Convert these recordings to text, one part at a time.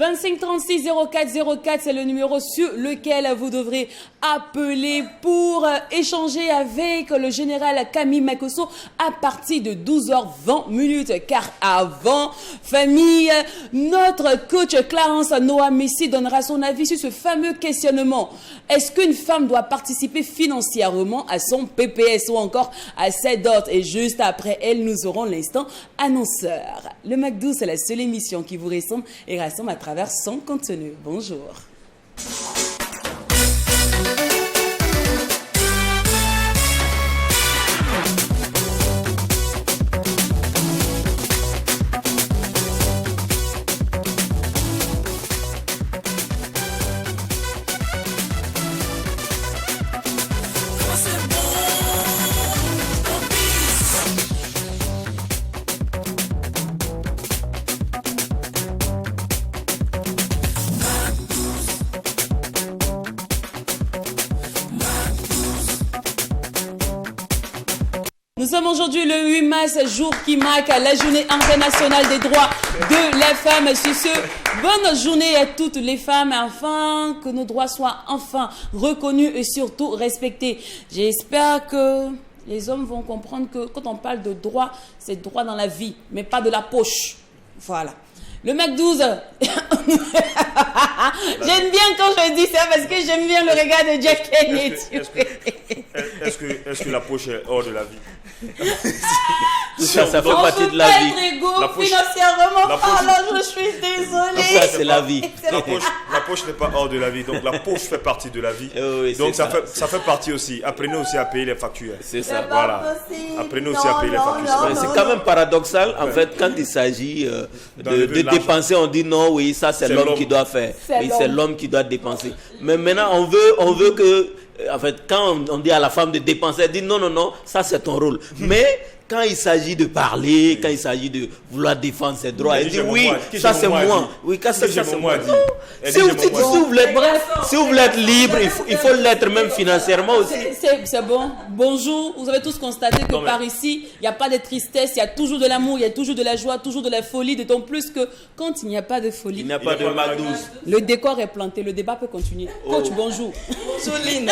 25 36 04 04, c'est le numéro sur lequel vous devrez appeler pour échanger avec le général Camille Makosso à partir de 12h20. Car avant, famille, notre coach Clarence Noah Messi donnera son avis sur ce fameux questionnement. Est-ce qu'une femme doit participer financièrement à son PPS ou encore à ses dots? Et juste après elle, nous aurons l'instant annonceur. Le McDo, c'est la seule émission qui vous ressemble et rassemble à travers son contenu. Bonjour. Nous sommes aujourd'hui le 8 mars, jour qui marque la journée internationale des droits de la femme. Sur ce, bonne journée à toutes les femmes, afin que nos droits soient enfin reconnus et surtout respectés. J'espère que les hommes vont comprendre que quand on parle de droit, c'est droit dans la vie, mais pas de la poche. Voilà. Le Mac 12, j'aime bien quand je dis ça parce que j'aime bien le regard de Jack Kennedy. Est-ce que la poche est hors de la vie? Ça fait partie de la vie. La poche, financièrement parlant, je suis désolée. Ça, c'est la vie. La poche n'est pas hors de la vie, donc la poche fait partie de la vie. Oui, donc ça fait partie aussi. Apprenez aussi à payer les factures. C'est ça. Voilà. Apprenez aussi à payer les factures. C'est quand même paradoxal, en fait, quand il s'agit de dépenser, on dit non, oui, ça c'est l'homme qui doit faire. Oui, c'est l'homme qui doit dépenser. Mais maintenant, on veut que, en fait, quand on dit à la femme de dépenser, elle dit non, non, non, ça c'est ton rôle. Mais quand il s'agit de parler, quand il s'agit de vouloir défendre ses droits, elle dit oui, ça c'est moi. Oui, ça c'est moi. Si vous voulez être libre, il faut l'être même financièrement aussi. C'est bon. Bonjour. Vous avez tous constaté que par ici, il n'y a pas de tristesse, il y a toujours de l'amour, il y a toujours de la joie, toujours de la folie. D'autant plus que quand il n'y a pas de folie, il n'y a pas de Mac 12. Le décor est planté, le débat peut continuer. Coach, bonjour. Souline.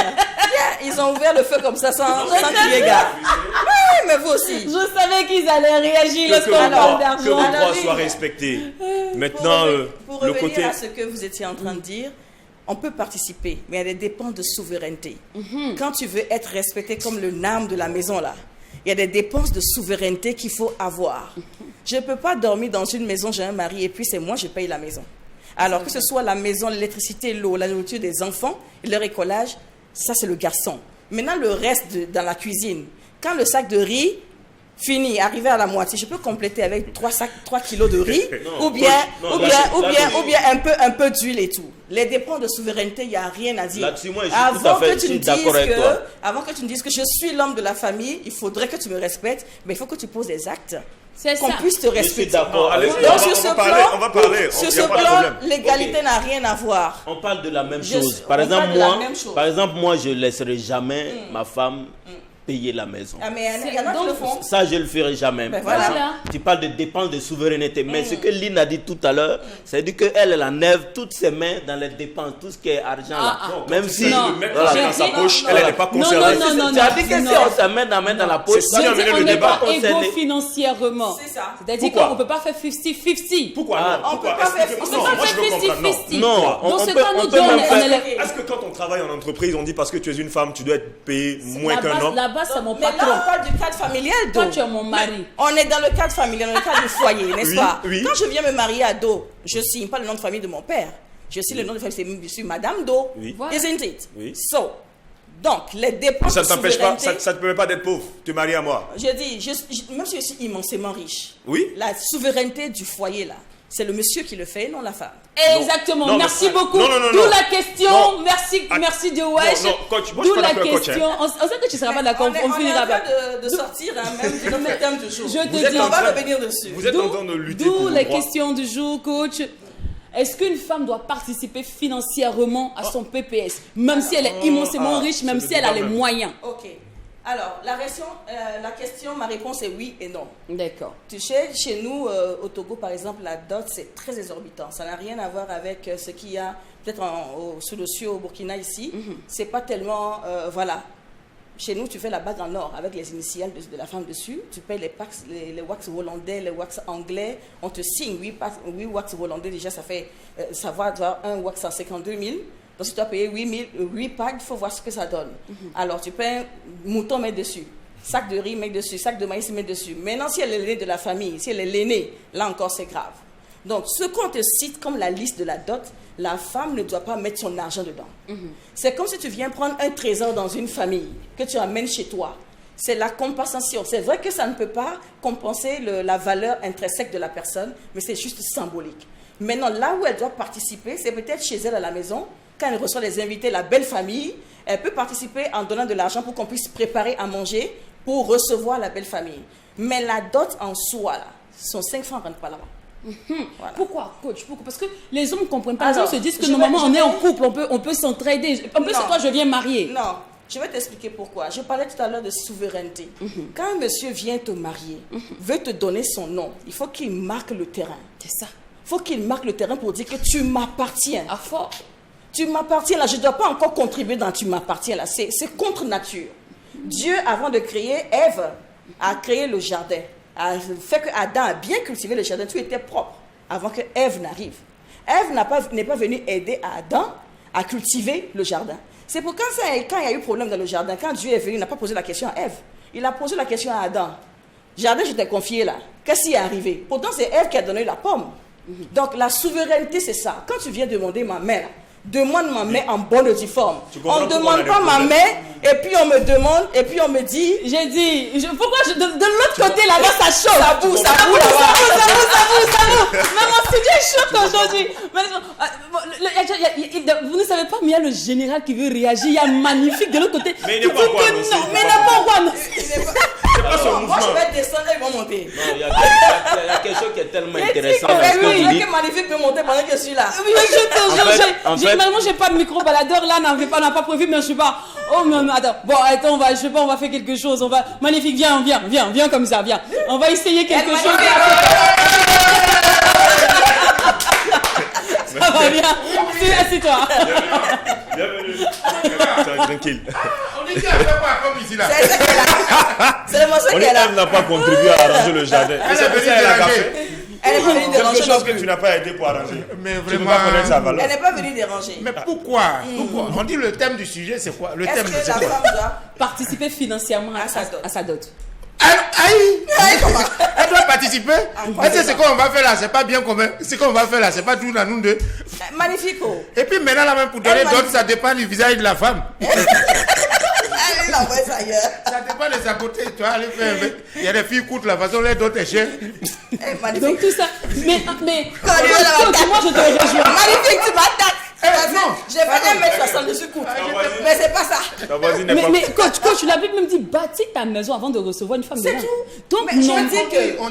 Ils ont ouvert le feu comme ça sans crier gars. Oui, mais vous aussi. Je savais qu'ils allaient réagir lorsqu'on parle d'argent. Que vos droits soient respectés. Maintenant, pour revenir à ce que vous étiez en train de dire, on peut participer, mais il y a des dépenses de souveraineté. Quand tu veux être respecté comme le âme de la maison, là, il y a des dépenses de souveraineté qu'il faut avoir. Je ne peux pas dormir dans une maison, j'ai un mari, et puis c'est moi, je paye la maison. Alors que ce soit la maison, l'électricité, l'eau, la nourriture des enfants, leur écolage, ça c'est le garçon. Maintenant, le reste dans la cuisine, quand le sac de riz fini, arrivé à la moitié, je peux compléter avec 3 kilos de riz ou bien un peu d'huile et tout. Les dépenses de souveraineté, il n'y a rien à dire. Là-dessus, moi, je suis tout à fait d'accord avec toi. Avant que tu me dises que je suis l'homme de la famille, il faudrait que tu me respectes, mais il faut que tu poses des actes. Qu'on puisse te respecter. Je suis d'accord. Donc, on va parler. Sur ce plan, l'égalité n'a rien à voir. On parle de la même chose. Par exemple, moi, je ne laisserai jamais ma femme payer la maison. Ah, mais il y en a qui le font. Ça, je ne le ferai jamais. Ben voilà. Tu parles de dépenses de souveraineté. Mais ce que Lynn a dit tout à l'heure, c'est qu'elle, elle enlève toutes ses mains dans les dépenses, tout ce qui est argent là. Même si dans sa poche, elle n'est pas concernée. Non. Tu as dit que si on se met la main dans la poche, on n'est pas égaux financièrement. C'est ça. C'est-à-dire qu'on ne peut pas faire 50-50. Pourquoi on peut pas faire 50-50. Non, dans ce cas, nous donne. Est-ce que quand on travaille en entreprise, on dit parce que tu es une femme, tu dois être payé moins qu'un homme? Là-bas, c'est mon Mais patron. là, on parle du cadre familial, Do. Toi, tu es mon mari. On est dans le cadre familial, dans le cadre du foyer, n'est-ce pas? Oui. Quand je viens me marier à Do, je ne signe pas le nom de famille de mon père. Je signe le nom de famille, je suis Madame Do. Oui. Voilà. Isn't it? Oui. So, donc, les dépenses Ça ne de t'empêche pas, souveraineté... ça ne te permet pas d'être pauvre. Tu es marié à moi. Je dis, même si je suis immensément riche, Oui. la souveraineté du foyer, là, c'est le monsieur qui le fait, non la femme. Exactement. Non, merci beaucoup. non. D'où la question. Non. Merci de Wesh. Non, coach, moi, D'où je suis la pas d'accord, coach, question. On sait que tu ne seras pas d'accord. On finira pas. de sortir même de notre thème du jour. Je te Vous êtes dis- en train de venir dessus. Vous êtes en train de lutter pour D'où vos la droits. question du jour, coach. Est-ce qu'une femme doit participer financièrement à son PPS, même si elle est immensément riche, même si elle a les moyens? Ok. Alors, la question, ma réponse est oui et non. D'accord. Tu sais, chez nous, au Togo, par exemple, la dot, c'est très exorbitant. Ça n'a rien à voir avec ce qu'il y a peut-être sous le ciel au Burkina ici. C'est pas tellement... voilà. Chez nous, tu fais la bague en or avec les initiales de la femme dessus. Tu payes les wax hollandais, les wax anglais. On te signe 8 wax hollandais. Déjà, ça va avoir un wax à 52 000. Donc, si tu as payé 8 packs, il faut voir ce que ça donne. Alors, tu payes un mouton, mets dessus. Sac de riz, mets dessus. Sac de maïs, mets dessus. Maintenant, si elle est l'aînée de la famille, si elle est l'aînée, là encore, c'est grave. Donc, ce qu'on te cite comme la liste de la dot, la femme ne doit pas mettre son argent dedans. C'est comme si tu viens prendre un trésor dans une famille que tu amènes chez toi. C'est la compensation. C'est vrai que ça ne peut pas compenser la valeur intrinsèque de la personne, mais c'est juste symbolique. Maintenant, là où elle doit participer, c'est peut-être chez elle à la maison. Quand elle reçoit les invités, la belle famille, elle peut participer en donnant de l'argent pour qu'on puisse préparer à manger pour recevoir la belle famille. Mais la dot en soi, là, son 5 francs ne rentrent pas là-bas. Voilà. Pourquoi, coach? Pourquoi? Parce que les hommes ne comprennent pas. Les hommes se disent que normalement on est en couple, on peut s'entraider. En plus, c'est toi, je viens marier. Non, je vais t'expliquer pourquoi. Je parlais tout à l'heure de souveraineté. Quand un monsieur vient te marier, veut te donner son nom, il faut qu'il marque le terrain. C'est ça. Il faut qu'il marque le terrain pour dire que tu m'appartiens. À fort. Tu m'appartiens là, je ne dois pas encore contribuer dans tu m'appartiens là. C'est contre nature. Dieu, avant de créer Ève, a créé le jardin. A fait que Adam a bien cultivé le jardin. Tout était propre avant que Ève n'arrive. Ève n'est pas venue aider Adam à cultiver le jardin. C'est pourquoi quand il y a eu problème dans le jardin, quand Dieu est venu, il n'a pas posé la question à Ève. Il a posé la question à Adam. Jardin, je t'ai confié là. Qu'est-ce qui est arrivé? Pourtant, c'est Ève qui a donné la pomme. Donc, la souveraineté, c'est ça. Quand tu viens demander ma main, demande ma main en bonne et due forme. On ne demande pas ma main, et puis on me demande, et puis on me dit... J'ai dit, pourquoi de l'autre côté là-bas, ça chauffe. Ça boue. Mais mon studio est chaud aujourd'hui. Vous ne savez pas, mais il y a le général qui veut réagir. Il y a Magnifique de l'autre côté. Mais il n'est pas encore annoncé. Mais il n'est pas encore annoncé. C'est pas son mouvement. Moi, je vais descendre et ils vont monter. Il y a quelque chose qui est tellement intéressant dans ce que vous dites. Que Magnifique peut monter pendant que je suis là. Oui, je te jure, fait, moi j'ai pas de micro-baladeur là, on n'a pas prévu, mais je suis pas. Oh non, attends, bon, attends, je sais pas, on va faire quelque chose. Magnifique, viens comme ça, viens. On va essayer quelque chose. Ça va bien. Assieds-toi. Bienvenue. Tranquille. On dit qu'il y a fait quoi comme ici là? C'est le morceau On qu'elle a. n'a pas contribué à arranger le jardin. Elle est venue déranger. Elle n'est pas venue déranger. Quelque chose que tu n'as pas aidé pour arranger. Mais Tu ne peux vraiment. pas connaître sa valeur. Elle n'est pas venue déranger. Mais pourquoi? On dit le thème du sujet, c'est quoi? Le thème, Est-ce que c'est la quoi? femme doit... Participer financièrement à sa dot. Elle doit participer. Mais c'est qu'on va faire là, c'est pas bien commun. Ce qu'on va faire là, c'est pas tout dans nous deux. Magnifique. Et puis maintenant, là même pour donner d'autres, ça dépend du visage de la femme. Elle l'envoie ça ailleurs. Ça dépend de sa beauté. Tu vois, aller faire. Il y a des filles courtes, la façon les d'autres est chère. Donc tout ça. Mais Coach, moi je te rejoins. Magnifique, tu m'attaques. Non. J'ai fait 1m60 dessus court. Mais c'est pas ça. Ta voisine n'est pas... Mais coach, tu l'as même dit, bâtis ta maison avant de recevoir une femme. C'est dedans. tout. Donc Mais je non. veux dire que...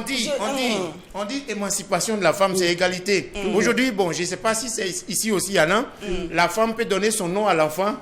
On dit émancipation de la femme, c'est égalité. Aujourd'hui, bon, je ne sais pas si c'est ici aussi, Alain, la femme peut donner son nom à l'enfant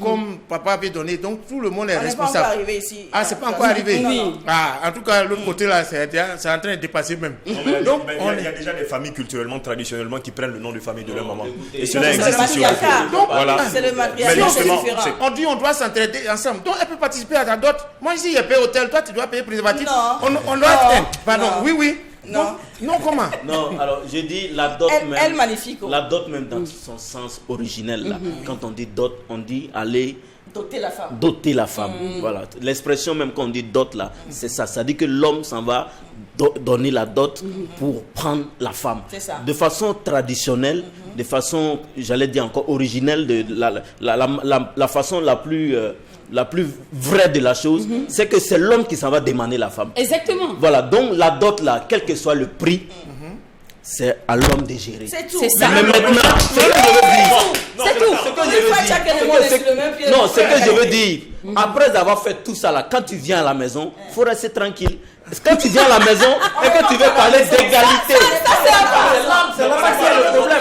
comme papa peut donner. Donc tout le monde est On n'est pas responsable. encore arrivé ici. Ah, c'est pas encore arrivé. Oui. Ah, en tout cas, l'autre côté là, c'est en train de dépasser même. Donc, il y a déjà des familles culturellement, traditionnellement qui prennent le nom de famille de leur maman. Et C'est cela le existe ici au matriarcat. Togo. Voilà. C'est le Mais matriarcat, c'est justement, différent. on dit on doit s'entraider ensemble. Donc elle peut participer à ta dot. Moi ici, je paye hôtel, toi tu dois payer préservatif. Non. On doit être. Pardon, Non. oui. Non. Non, comment? Non, alors je dis la dot Elle magnifique. La dot même dans son sens originel là. Quand on dit dot, on dit aller Doter la femme. doter la femme. Voilà. L'expression même qu'on dit dot là, c'est ça. Ça dit que l'homme s'en va donner la dot pour prendre la femme. C'est ça. De façon traditionnelle, de façon, j'allais dire encore originelle, de la façon la plus vraie de la chose, c'est que c'est l'homme qui s'en va demander la femme. Exactement. Voilà. Donc la dot là, quel que soit le prix, c'est à l'homme de gérer. C'est tout. C'est ça. Mais maintenant, ce que je veux dire, C'est tout. ce que je veux dire, non, ce que je veux dire, après avoir fait tout ça là, quand tu viens à la maison, il faut rester tranquille. Quand tu viens à la maison et que tu veux parler d'égalité, c'est là que c'est le problème.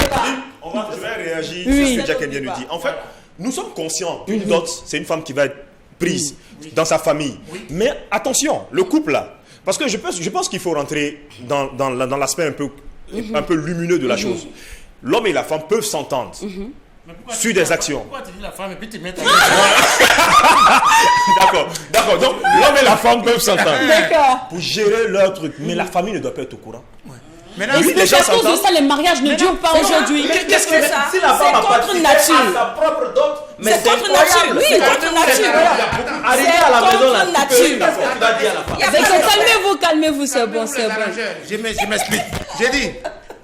Je vais réagir Oui. sur ce que Jack vient de dire. En fait, nous sommes conscients qu'une dot, c'est une femme qui va être prise dans sa famille. Mais attention, le couple là, parce que je pense qu'il faut rentrer dans l'aspect un peu lumineux de la chose. L'homme et la femme peuvent s'entendre sur des actions. Pourquoi tu dis la femme et puis tu mets ta D'accord. Donc, l'homme et la femme peuvent s'entendre. D'accord. Pour gérer leur truc. Mais la famille ne doit pas être au courant. Maintenant, Est-ce que c'est à cause de ça les mariages ne durent pas aujourd'hui? Qu'est-ce que ça? si la femme a C'est contre participé nature. à sa propre dot, mais C'est contre nature. Oui, c'est contre nature. Arrivé à la maison là, contre tu peux nature. qu'est-ce que tu vas dire à la femme? D'accord, calmez-vous, c'est bon, c'est bon. Je m'explique. J'ai dit,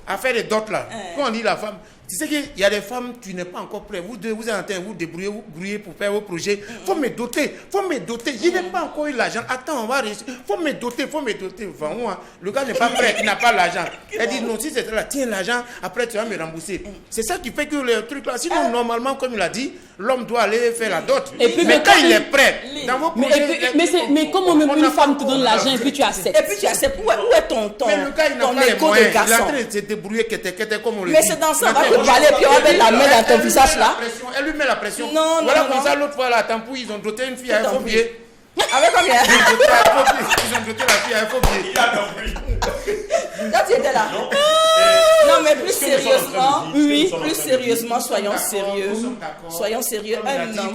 affaire des dots là, quand on dit la femme, tu sais qu'il y a des femmes, tu n'es pas encore prêt. Vous êtes en train de vous débrouiller, vous grouiller pour faire vos projets. Faut me doter. Je n'ai pas encore eu l'argent. Attends, on va réussir. Faut me doter. Enfin, moi, le gars n'est pas prêt, il n'a pas l'argent. Elle dit non, si c'est là, tiens l'argent, après tu vas me rembourser. C'est ça qui fait que le truc là, sinon normalement, comme il a dit, l'homme doit aller faire la dot. Et puis, mais quand il est prêt, dans vos Mais, projets. mais comment même une femme te donne l'argent et puis tu acceptes? Et puis tu acceptes. Où est ton Mais le gars, il n'a ton pas les écho moyens. de Il est en garçon? train de se débrouiller, comme on le dit. Mais c'est dans ça, on va te parler, puis on va mettre la main dans ton visage là. Elle lui met la pression. Non, voilà non, comme non. ça, l'autre fois, là, à Tampou, ils ont doté une fille à un faux billet. Avec combien? Ils ont doté la fille à un faux billet. Quand tu étais là. Non, mais plus sérieusement, soyons sérieux. Soyons sérieux.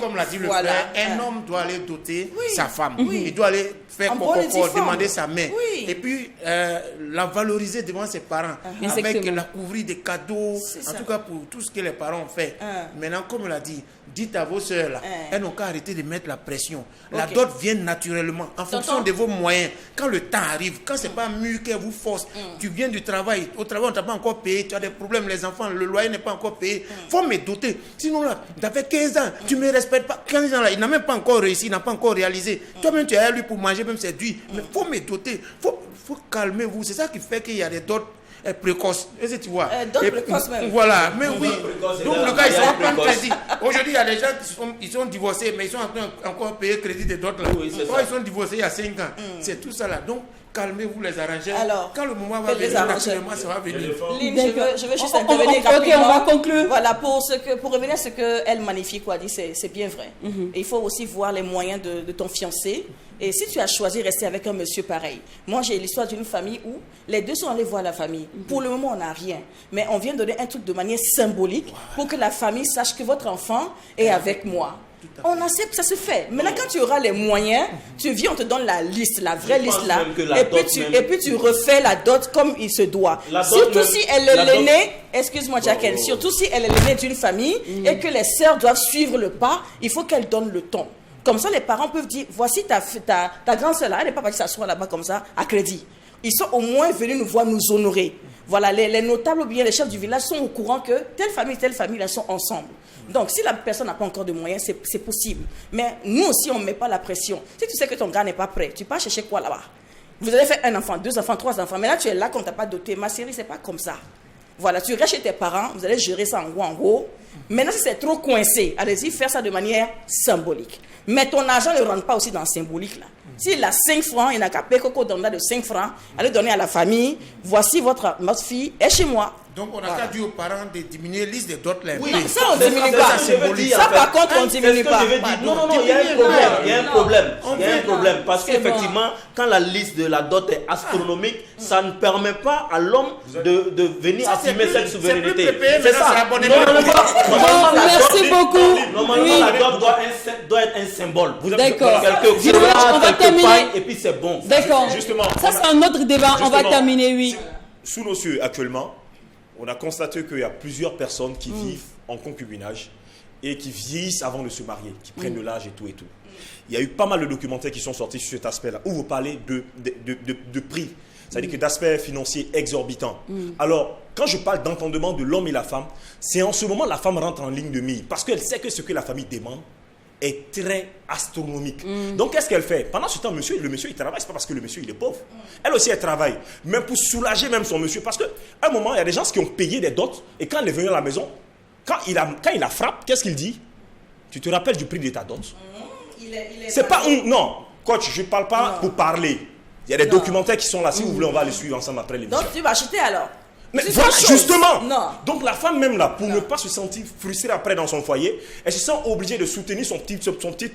Comme l'a dit le voilà, frère, un homme doit aller doter sa femme. Oui. Il doit aller faire Un bon coco, édifiant. demander sa main. Oui. Et puis, la valoriser devant ses parents. Avec Exactement. la couvrir des cadeaux. C'est En ça. tout cas, pour tout ce que les parents ont fait. Maintenant, comme il a dit, dites à vos soeurs là, elles n'ont qu'à arrêter de mettre la pression. La Ok. dot vient naturellement, en fonction de vos moyens. Quand le temps arrive, quand c'est pas mûr qu'elle vous force, tu viens du travail, au travail on t'a pas encore payé, tu as des problèmes, les enfants, le loyer n'est pas encore payé. Faut me doter. Sinon là, t'as fait 15 ans, tu me respectes pas. 15 ans là, il n'a même pas encore réussi, il n'a pas encore réalisé. Toi-même tu es à lui pour manger, même c'est dur. Mais faut me doter. Faut calmer-vous. C'est ça qui fait qu'il y a des dots précoces. Est-ce que tu vois? Dots précoces même. Voilà, mais oui. précoces, Donc c'est le gars, il là. s'en prend Précoce. crédit. Aujourd'hui, il y a des gens qui sont divorcés, mais ils sont en train encore de payer crédit des dots là. Oui, c'est Quand ça. ils sont divorcés il y a 5 ans. C'est tout ça là. Donc, calmez-vous les arrangeurs. Alors, quand le moment va faites les venir, arrangeurs. naturellement, ça va venir. Lynn, D'accord. je veux juste On- intervenir ok, rapidement. on va conclure. Voilà, pour revenir à ce qu'elle Magnifique a dit, c'est bien vrai. Et il faut aussi voir les moyens de ton fiancé. Et si tu as choisi de rester avec un monsieur pareil, moi j'ai l'histoire d'une famille où les deux sont allés voir la famille. Pour le moment, on n'a rien. Mais on vient donner un truc de manière symbolique pour que la famille sache que votre enfant est avec moi. On accepte, ça se fait. Maintenant, quand tu auras les moyens, tu viens, on te donne la liste, la vraie Je liste pense là. même que la Et puis, dot même- et puis tu refais la dot comme il se doit. La dot Surtout même- si elle la est dot- l'aînée, excuse-moi Jacqueline, surtout si elle est l'aînée d'une famille et que les sœurs doivent suivre le pas, il faut qu'elle donne le ton. Comme ça, les parents peuvent dire, voici ta grande sœur là, elle n'est pas partie s'asseoir là-bas comme ça, à crédit. Ils sont au moins venus nous voir, nous honorer. Voilà, les notables ou bien les chefs du village sont au courant que telle famille, là sont ensemble. Donc, si la personne n'a pas encore de moyens, c'est possible. Mais nous aussi, on ne met pas la pression. Si tu sais que ton gars n'est pas prêt, tu pars chercher quoi là-bas? Vous avez fait un enfant, 2 enfants, 3 enfants. Mais là, tu es là qu'on ne t'a pas doté. Ma chérie, c'est pas comme ça. Voilà, tu restes chez tes parents, vous allez gérer ça en haut. Maintenant, si c'est trop coincé, allez-y, faire ça de manière symbolique. Mais ton argent ne rentre pas aussi dans le symbolique là. S'il a 5 francs, il n'a qu'à payer Coco Donda de 5 francs, allez donner à la famille. Voici votre fille est chez moi. Donc, on a qu'à dire aux parents de diminuer la liste des dots là. Oui, Non, ça, on c'est diminue ça, pas. c'est ce que je veux dire, Ça, en fait. par contre, on C'est ce diminue que pas. je veux dire. Non, il y a un Diminuer, problème. non. Il y a un Non. problème. On Il y a un fait- problème. Parce C'est qu'effectivement, quand la liste de la dot est astronomique, ça ne permet pas à l'homme de venir Ça, c'est affirmer plus- cette c'est souveraineté. plus prépayé, C'est maintenant, c'est ça. l'abonnement. Normalement, Bon, la merci dot- beaucoup. Normalement, Oui. la dot doit être un symbole. D'accord. Quelques Dis-moi, couleurs, on va quelques terminer. pailles, et puis c'est bon. D'accord. Justement, Ça, c'est un autre débat. On va Justement, terminer, oui. Sous nos cieux, actuellement, on a constaté qu'il y a plusieurs personnes qui vivent en concubinage et qui vieillissent avant de se marier, qui prennent de l'âge et tout et tout. Il y a eu pas mal de documentaires qui sont sortis sur cet aspect-là, où vous parlez de prix, c'est-à-dire que d'aspects financiers exorbitants. Alors, quand je parle d'entendement de l'homme et la femme, c'est en ce moment la femme rentre en ligne de mire, parce qu'elle sait que ce que la famille demande est très astronomique. Donc, qu'est-ce qu'elle fait? Pendant ce temps, le monsieur, il travaille, c'est pas parce que le monsieur, il est pauvre. Elle aussi, elle travaille. Même pour soulager même son monsieur. Parce qu'à un moment, il y a des gens qui ont payé des dots, et quand il est venu à la maison, quand il la frappe, qu'est-ce qu'il dit? Tu te rappelles du prix de ta dot? C'est pas un... Non, coach, je ne parle pas pour parler. Il y a des documentaires qui sont là. Si vous voulez, on va les suivre ensemble après l'émission. Donc, tu vas acheter alors. Mais C'est voilà, autre chose. justement. Non. Donc la femme même là, pour ne pas se sentir frustrée après dans son foyer, elle se sent obligée de soutenir son petit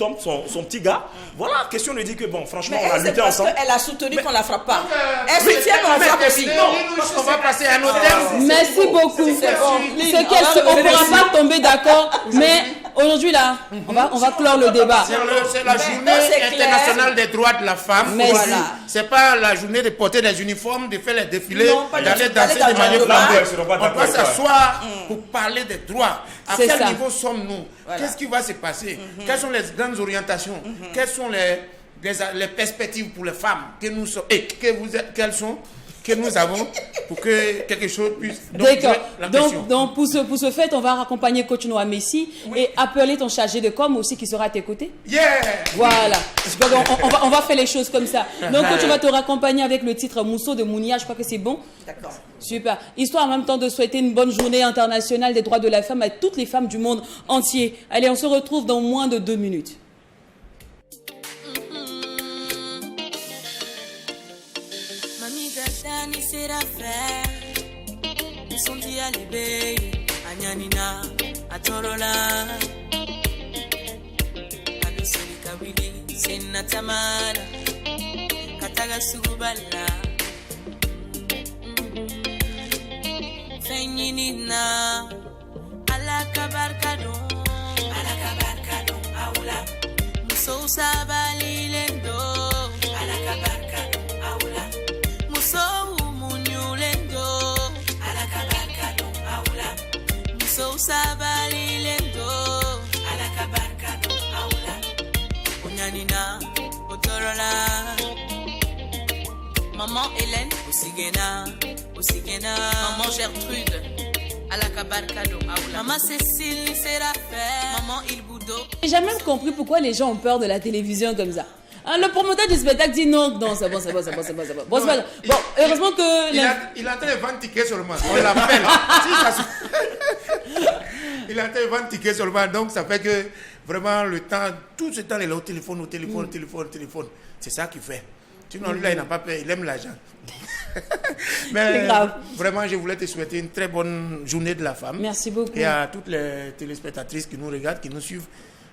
homme, son petit gars. Voilà, question de dire que bon, franchement, Mais on a elle, c'est lutté parce ensemble. qu'elle a soutenu qu'on la frappe pas. Elle Oui, soutient, mais on frappe aussi. On va passer à nos thèmes. Merci beaucoup. C'est bon. C'est qu'on ne pourra pas tomber d'accord, mais aujourd'hui là, on va clore le débat. C'est la journée c'est clair. internationale des droits de la femme. Merci. Voilà. C'est pas la journée de porter des uniformes, de faire les défilés, Non, pas du d'aller tout. danser D'aller de dans manière le bar. flambée. Ils seront On pas d'accord va avec toi. s'asseoir pour parler des droits. À C'est quel ça. niveau sommes-nous? Qu'est-ce qui va se passer? Quelles sont les grandes orientations? Quelles sont les perspectives pour les femmes que nous sommes et quelles sont que nous avons pour que quelque chose puisse. D'accord. la question. Donc pour ce fait, on va raccompagner Coach Noah Messi et appeler ton chargé de com aussi qui sera à tes côtés. Yeah! Voilà. On va faire les choses comme ça. Donc Coach, on va te raccompagner avec le titre Mousseau de Mounia. Je crois que c'est bon. D'accord. Super. Histoire en même temps de souhaiter une bonne journée internationale des droits de la femme à toutes les femmes du monde entier. Allez, on se retrouve dans moins de 2 minutes. Ni sera faire son dia libe anyanina atorola alusoni kawili senatamana kataga sugubala fenyinina alakabarkado aula muso sabalilendo alakabarkado aula muso munyulendo alakabarkado aula muso sabalilendo alakabarkado aula unyanina otorola maman Hélène Osigena maman Gertrude alakabarkado aula maman Cécile Séraphin maman Ilboudo. J'ai jamais compris pourquoi les gens ont peur de la télévision comme ça. Hein, le promoteur du spectacle dit non, c'est bon. Bon, heureusement que... Il est en train de vendre tickets seulement. On l'appelle. Il est en train de vendre tickets seulement. Donc, ça fait que vraiment, le temps, tout ce temps, il est au téléphone. C'est ça qu'il fait. Sinon, lui, là, il n'a pas peur. Il aime l'argent. Mais grave. Vraiment, je voulais te souhaiter une très bonne journée de la femme. Merci beaucoup. Et à toutes les téléspectatrices qui nous regardent, qui nous suivent.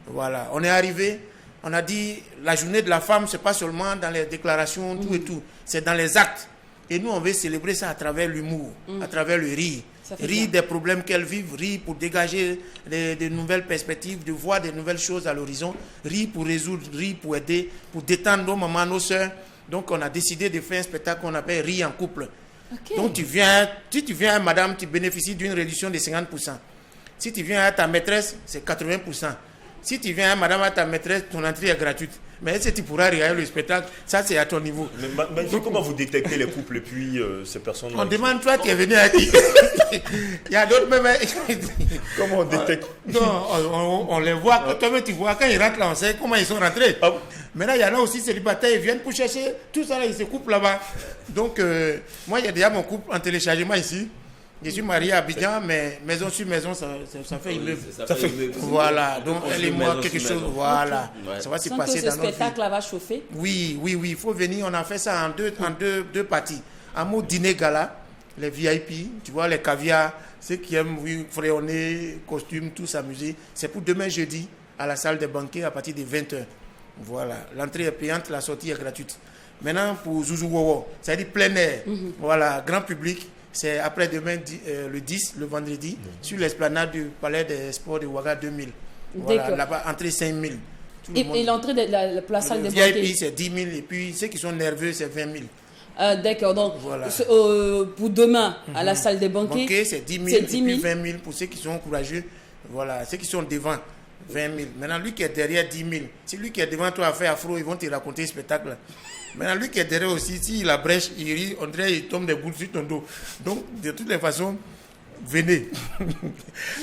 Voilà. On est arrivé. On a dit, la journée de la femme, ce n'est pas seulement dans les déclarations, tout et tout. C'est dans les actes. Et nous, on veut célébrer ça à travers l'humour, à travers le rire. Rire des problèmes qu'elles vivent, rire pour dégager de nouvelles perspectives, de voir de nouvelles choses à l'horizon, rire pour résoudre, rire pour aider, pour détendre nos mamans, nos soeurs. Donc, on a décidé de faire un spectacle qu'on appelle Rire en couple. Okay. Donc, si tu viens à madame, tu bénéficies d'une réduction de 50%. Si tu viens à ta maîtresse, c'est 80%. Si tu viens à madame, à ta maîtresse, ton entrée est gratuite. Mais si tu pourras regarder le spectacle, ça c'est à ton niveau. Mais comment vous détectez les couples et puis ces personnes? On demande, toi, tu es venu à qui? Il y a d'autres même. Comment on détecte? Non, on les voit. Toi-même, tu vois, quand ils rentrent là, on sait comment ils sont rentrés. Ah. Maintenant, il y en a aussi célibataires, ils viennent pour chercher. Tout ça là, ils se coupent là-bas. Donc, moi, il y a déjà mon couple en téléchargement ici. Je suis marié à Abidjan, mais maison sur maison, ça fait immeuble. Ça fait voilà, donc elle et moi, quelque chose, voilà. Okay. Ça va se passer dans notre vie. Ce spectacle va chauffer. Oui, il faut venir. On a fait ça en deux parties. Un mot dîner gala, les VIP, tu vois, les caviars, ceux qui aiment fréonner, costume, tout s'amuser. C'est pour demain jeudi, à la salle des banquets, à partir de 20h. Voilà, l'entrée est payante, la sortie est gratuite. Maintenant, pour Zouzou Wowo, c'est-à-dire plein air, voilà, grand public. C'est après-demain, le 10, le vendredi, sur l'esplanade du Palais des Sports de Ouaga 2000. Voilà, là-bas, entrée 5 000. Et l'entrée de la salle des banquets? VIP, c'est 10 000. Et puis, ceux qui sont nerveux, c'est 20 000. D'accord. Donc, voilà. Pour demain, à la salle des banquets, c'est 10 000. Et puis 20 000 pour ceux qui sont courageux. Voilà, ceux qui sont devant, 20 000. Maintenant, lui qui est derrière, 10 000. Si lui qui est devant toi a fait afro, ils vont te raconter le spectacle. Maintenant, lui qui est derrière aussi, s'il a brèche, il rit, on dirait qu'il tombe des boules sur ton dos. Donc, de toutes les façons, venez.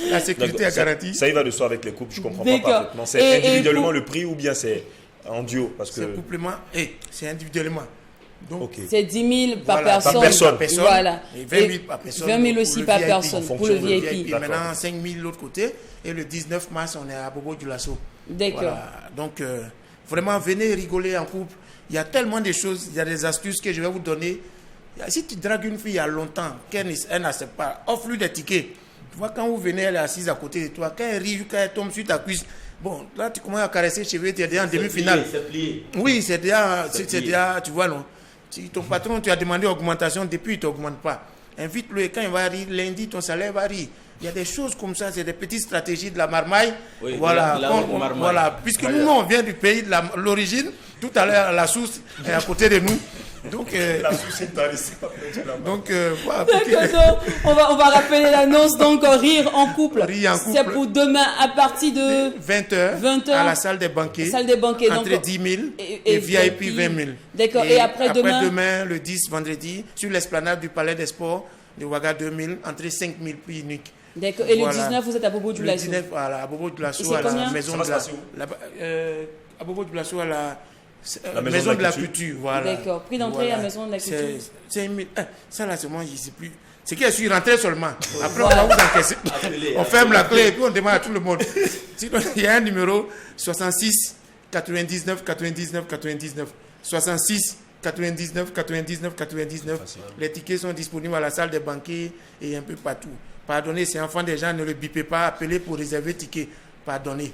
La sécurité est garantie. Ça y va de soi avec les couples, je ne comprends pas parfaitement. C'est individuellement le prix ou bien c'est en duo? C'est couplement et c'est individuellement. Donc, c'est 10 000 par personne. Voilà. Et 20 000 par personne. 20 000 aussi par personne pour le VIP. Maintenant, 5 000 de l'autre côté. Et le 19 mars, on est à Bobo du Lasso. D'accord. Voilà. Donc, vraiment, venez rigoler en couple. Il y a tellement de choses, il y a des astuces que je vais vous donner. Si tu dragues une fille il y a longtemps, qu'elle n'accepte pas, offre-lui des tickets. Tu vois, quand vous venez, elle est assise à côté de toi. Quand elle rit, quand elle tombe sur ta cuisse, bon, là, tu commences à caresser les cheveux, tu es déjà en demi-finale. C'est plié. Oui, c'est déjà, tu vois, non. Si ton patron, tu as demandé augmentation, depuis, il ne t'augmente pas. Invite-le et quand il va rire, lundi, ton salaire va rire. Il y a des choses comme ça, c'est des petites stratégies de la marmaille. Oui, voilà, marmaille. Voilà, puisque nous, on vient du pays de l'origine, tout à l'heure, la source est à côté de nous. Donc, la source est dans voilà. D'accord, on va rappeler l'annonce. Donc, Rire en couple. Rire en couple. C'est pour demain à partir de 20h à la salle des banquets. Salle des banquets. Entre donc, 10 000 et VIP 20 000. D'accord, et après demain, le 10, vendredi, sur l'esplanade du Palais des Sports de Ouaga 2000, entre 5 000 prix uniques. D'accord, et voilà. Le 19, vous êtes à Bobo Dioulasso. Le 19, voilà, à Bobo Dioulasso, à la maison de la... à Bobo Dioulasso, à la maison de la culture, voilà. D'accord, prix d'entrée à la maison de la culture. Ça là, c'est moi, je ne sais plus. C'est qu'il y a sur rentrée seulement. Après, on va vous encaisser. On ferme la clé et puis on demande à tout le monde. Sinon, il y a un numéro 66 99 99 99. 66 99 99 99. Les tickets sont disponibles à la salle des banquets et un peu partout. Pardonnez, ces enfants des gens, ne le bipez pas. Appelez pour réserver ticket. Pardonnez.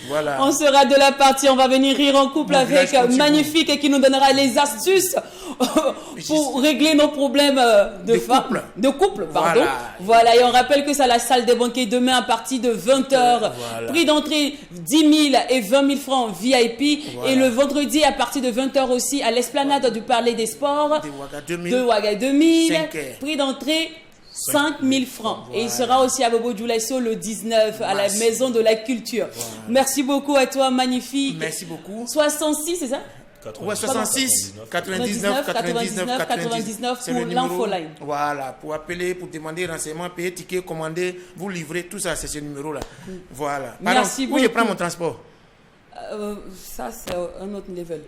Voilà. On sera de la partie, on va venir rire en couple avec Magnifique et qui nous donnera les astuces pour régler nos problèmes de couple. Voilà, et on rappelle que c'est à la salle des banquets demain à partir de 20h. Voilà. Prix d'entrée 10 000 et 20 000 francs VIP. Voilà. Et le vendredi à partir de 20h aussi à l'esplanade du Palais des Sports de Ouaga 2000. Prix d'entrée 5 000 francs. Voilà. Et il sera aussi à Bobo Dioulasso le 19 à la Maison de la Culture. Voilà. Merci beaucoup à toi, Magnifique. Merci beaucoup. 66, c'est ça? Ouais, 66 99 99 99 pour l'infoline. Voilà, pour appeler, pour demander renseignements, payer ticket, commander, vous livrer, tout ça, c'est ce numéro-là. Voilà. Merci beaucoup. Où je prends mon transport? Ça, c'est un autre level.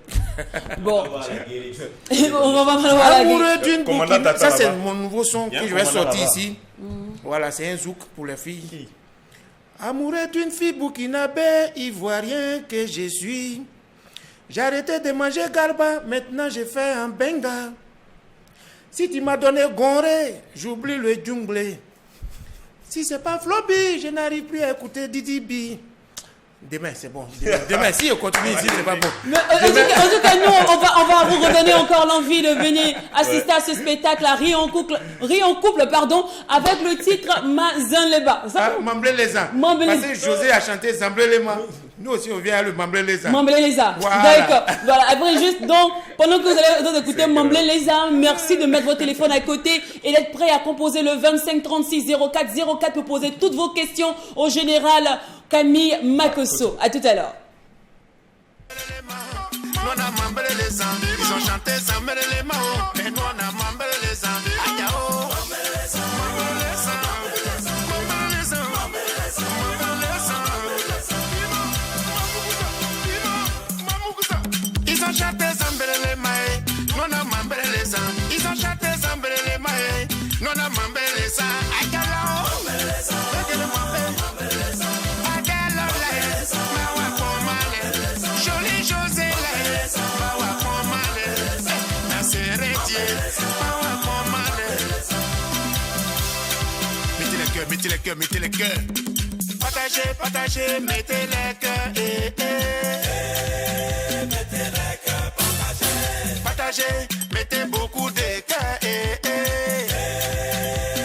Bon. On va voir Amoureux d'une bouquine. Ça, c'est mon nouveau son que je vais sortir ici. Voilà, c'est un zouk pour les filles. Amoureux d'une fille burkinabé, ivoirien que je suis. J'ai arrêté de manger garba, maintenant je fais un benga. Si tu m'as donné gonré, j'oublie le djunglé. Si c'est pas Floby, je n'arrive plus à écouter Didi B. Demain, c'est bon. Demain, si on continue ici, c'est pas bon. Mais, en tout cas, nous, on va vous redonner encore l'envie de venir assister à ce spectacle à Rire en couple, avec le titre Mazanleba. Mamblé les ans. Parce que José a chanté Zamblé les mains. Nous aussi, on vient à le Mamblé les ans. Mamblé les ans. Voilà. D'accord. Voilà. Après, juste donc, pendant que vous allez écouter Mamblé les ans, merci de mettre votre téléphone à côté et d'être prêt à composer le 25 36 04 04 pour poser toutes vos questions au général Camille Makosso. À tout à l'heure. Ils ont chanté Zambele les Mao, et nous on a Mambele les Ayao. Ils ont chanté Zambele les Mae, nous on a Mambele les Ils ont chanté Zambele les Mae, nous on a Mambele les Ayao. Mettez les cœurs. Partagez, mettez les cœurs. Mettez les cœurs, partagez, mettez beaucoup de cœurs.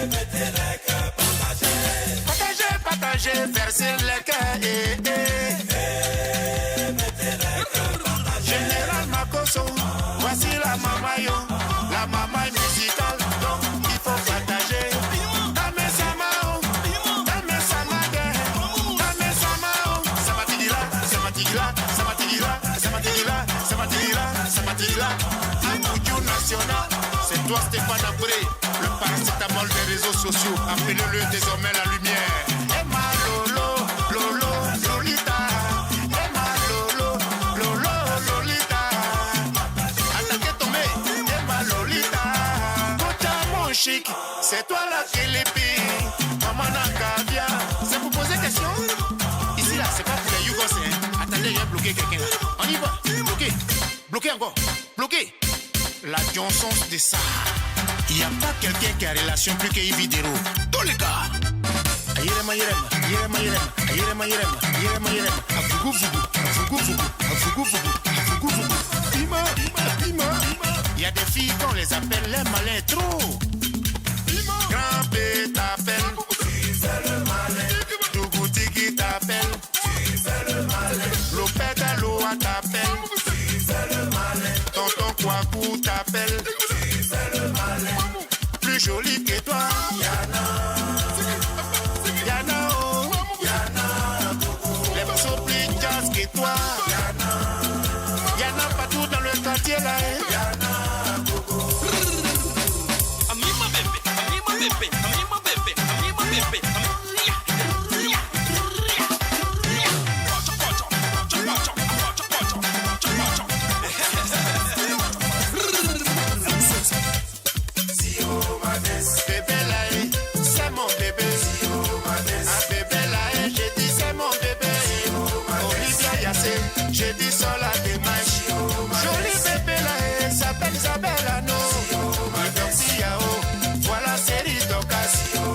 Mettez les cœurs, partagez, versez les cœurs. Mettez les cœurs, Général Makosso, voici la mamayo, la mamaille musicale, donc il faut partager. C'est toi Stéphane Abré, le paracétamol des réseaux sociaux. Appelez-le désormais la lumière. Emma Lolo, Lolo, Lolita. Emma Lolo, Lolo, Lolita. Attaquez tombé, Emma Lolita. Kota mon chic, c'est toi la Kélépi. Maman Nakavia, c'est pour poser question. Ici là, c'est pas pour les Yougos. Attendez, il y a bloqué quelqu'un là. On y va, bloqué encore, bloqué. la Johnson de ça. Il n'y a pas quelqu'un qui a relation plus que Vidéro. Tous les gars. Il y a des filles qu'on les appelle les malins trop. Grand P t'appelle. Dougouti qui t'appelle. Lopette Loa t'appelle. Tonton Kwaku t'appelle. Plus joli que toi. Yana, oh. Les morceaux plus jazz que toi. Yana partout dans le quartier là. J'ai dit ça la démarche. Jolie bébé là, s'appelle Isabella, non. Voilà série d'occasion.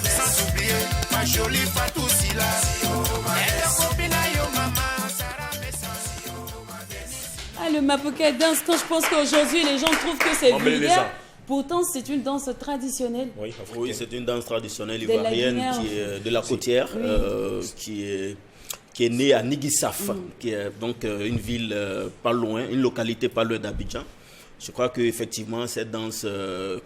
Sans oublier ma jolie Fatou Silla. Et le copine yo maman, Sarah Messasi. Ah, le Mapoka Dance, quand je pense qu'aujourd'hui les gens trouvent que c'est vulgaire. Pourtant, c'est une danse traditionnelle. Oui, c'est une danse traditionnelle ivoirienne qui est de la côtière, qui est née à Nigisaf, qui est donc une ville pas loin, une localité pas loin d'Abidjan. Je crois qu'effectivement, cette danse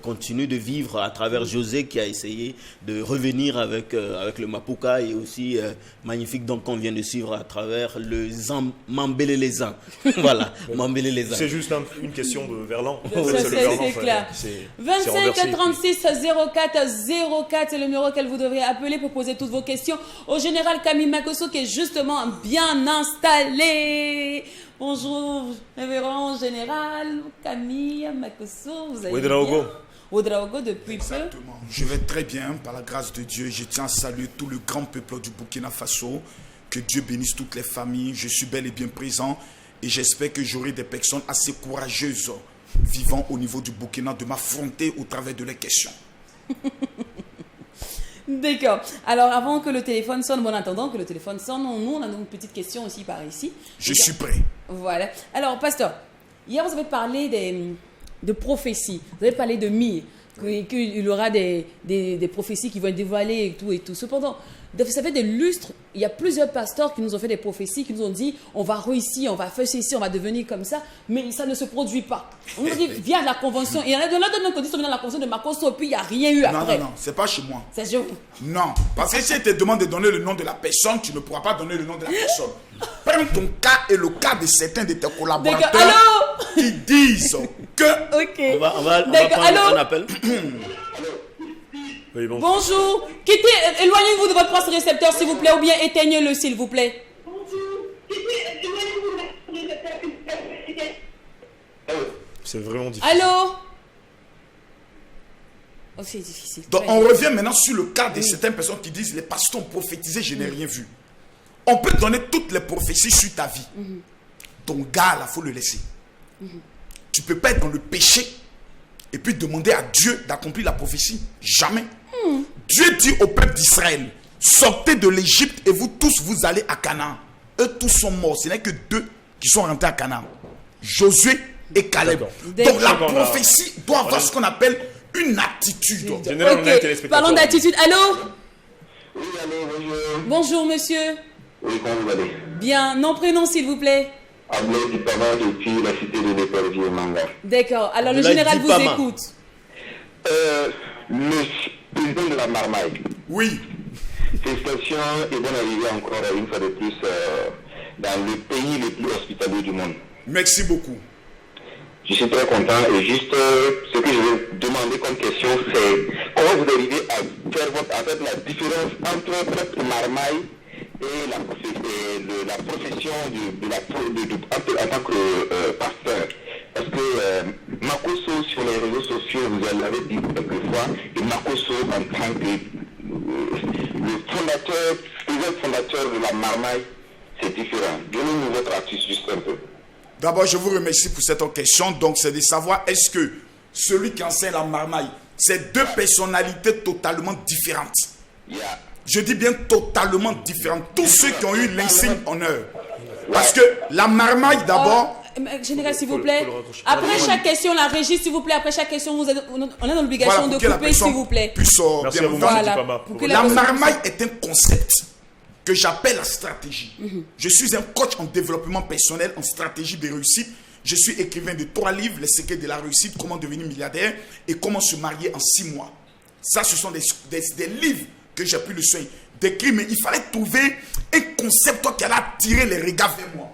continue de vivre à travers José qui a essayé de revenir avec le Mapuka et aussi magnifique donc qu'on vient de suivre à travers le Mambélé-les-Ans. Voilà, Mambélé-les-Ans. C'est juste une question de verlan. C'est clair. 25 36 04 04, c'est le numéro que vous devrez appeler pour poser toutes vos questions au général Camille Makosso qui est justement bien installé. Bonjour, révérend général Camille Makosso, vous allez bien? Ouedraogo depuis Exactement. Je vais très bien, par la grâce de Dieu. Je tiens à saluer tout le grand peuple du Burkina Faso. Que Dieu bénisse toutes les familles. Je suis bel et bien présent et j'espère que j'aurai des personnes assez courageuses vivant au niveau du Burkina de m'affronter au travers de leurs questions. D'accord. Alors, avant que le téléphone sonne, en attendant que le téléphone sonne, nous, on a une petite question aussi par ici. Je suis prêt. Voilà. Alors, pasteur, hier, vous avez parlé de prophéties. Vous avez parlé de Mille, qu'il y aura des prophéties qui vont être dévoilées et tout et tout. Cependant, vous savez, des lustres, il y a plusieurs pasteurs qui nous ont fait des prophéties, qui nous ont dit, on va réussir, on va faire ceci, on va devenir comme ça, mais ça ne se produit pas. On nous dit, viens à la convention. Et il y en a de l'autre côté, ils sont venus à la convention de Makosso, et puis il n'y a rien eu après. Non, c'est pas chez moi. C'est chez vous. Non, parce que si elle te demande de donner le nom de la personne, tu ne pourras pas donner le nom de la personne. Prends ton cas et le cas de certains de tes collaborateurs qui disent que... Ok. On va prendre un appel. Oui, bonjour. Éloignez-vous de votre poste récepteur, s'il vous plaît, ou bien éteignez-le, s'il vous plaît. C'est vraiment difficile. Allô? Oh, c'est difficile. Donc, on revient maintenant sur le cas de certaines personnes qui disent les pasteurs ont prophétisé, je n'ai rien vu. On peut donner toutes les prophéties sur ta vie. Ton gars, là, il faut le laisser. Tu ne peux pas être dans le péché et puis demander à Dieu d'accomplir la prophétie. Jamais. Dieu dit au peuple d'Israël, sortez de l'Égypte et vous tous, vous allez à Canaan. Eux tous sont morts. Ce n'est que 2 qui sont rentrés à Canaan. Josué et Caleb. Donc la prophétie doit avoir ce qu'on appelle une attitude. Ok, parlons d'attitude. Allô? Oui, allô, bonjour. Bonjour, monsieur. Oui, comment vous allez? Bien, nom, prénom, s'il vous plaît. Abdoulaye Dipama depuis la cité de l'Épervier Manga. D'accord, alors le général vous écoute. Le président de la Marmaille. Oui. Félicitations et bonne arrivée encore une fois de plus dans le pays le plus hospitalier du monde. Merci beaucoup. Je suis très content et juste ce que je vais demander comme question, c'est comment vous arrivez à faire la différence entre votre Marmaille et la profession en tant que pasteur. Parce que Makosso sur les réseaux sociaux, vous l'avez dit quelquefois, et Makosso en tant que le fondateur de la Marmaille, c'est différent. Donnez-nous votre astuce juste un peu. D'abord, je vous remercie pour cette question. Donc, c'est de savoir est-ce que celui qui enseigne la marmaille, c'est deux personnalités totalement différentes. Je dis bien totalement différentes. Tous ceux qui ont eu l'insigne honneur. Parce que la marmaille, d'abord... Général, s'il vous plaît. Après chaque question, la régie, s'il vous plaît, après chaque question, on a dans l'obligation de couper, s'il vous plaît. Merci à vous, La marmaille est un concept que j'appelle la stratégie. Je suis un coach en développement personnel, en stratégie de réussite. Je suis écrivain de 3 livres, Les secrets de la réussite, comment devenir milliardaire et comment se marier en 6 mois. Ça, ce sont des livres que j'ai pris le soin d'écrire, mais il fallait trouver un concept qui allait attirer les regards vers moi.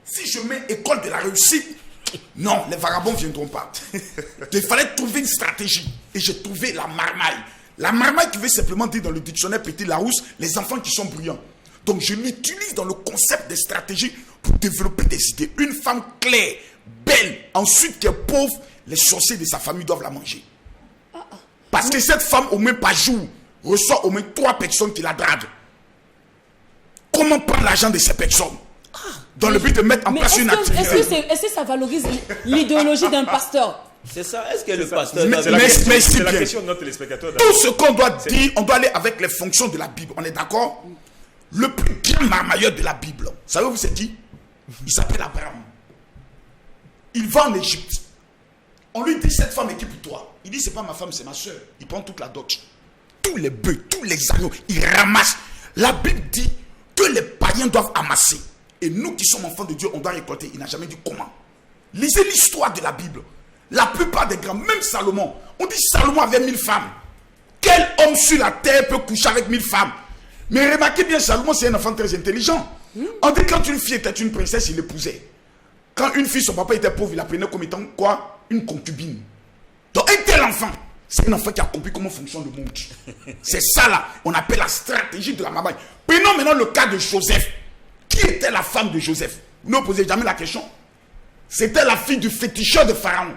Si je mets école de la réussite, non, les vagabonds ne viendront pas. Il fallait trouver une stratégie. Et j'ai trouvé la marmaille. La marmaille qui veut simplement dire dans le dictionnaire Petit Larousse, les enfants qui sont bruyants. Donc je l'utilise dans le concept des stratégies pour développer des idées. Une femme claire, belle, ensuite qui est pauvre, les sorciers de sa famille doivent la manger. Parce que cette femme, au moins par jour, reçoit au moins 3 personnes qui la draguent. Comment prendre l'argent de ces personnes? Dans le but de mettre en place une activité. Est-ce que ça valorise l'idéologie d'un pasteur? C'est ça. Est-ce que le pasteur... C'est la question de notre téléspectateur. Tout ce qu'on doit dire, on doit aller avec les fonctions de la Bible. On est d'accord? Le plus grand marmailleur de la Bible, savez-vous c'est qui? Il s'appelle Abraham. Il va en Égypte. On lui dit, cette femme est qui pour toi? Il dit, c'est pas ma femme, c'est ma soeur. Il prend toute la dot. Tous les bœufs, tous les agneaux, il ramasse. La Bible dit que les païens doivent amasser. Et nous qui sommes enfants de Dieu, on doit récolter. Il n'a jamais dit comment. Lisez l'histoire de la Bible. La plupart des grands, même Salomon, on dit Salomon avait 1000 femmes. Quel homme sur la terre peut coucher avec 1000 femmes? Mais remarquez bien, Salomon c'est un enfant très intelligent. On dit quand une fille était une princesse, il l'épousait. Quand une fille, son papa était pauvre, il la prenait comme étant quoi? Une concubine. Donc un tel enfant, c'est un enfant qui a compris comment fonctionne le monde. C'est ça là, on appelle la stratégie de la marmaille. Prenons maintenant le cas de Joseph. Qui était la femme de Joseph? Vous ne posez jamais la question. C'était la fille du féticheur de Pharaon.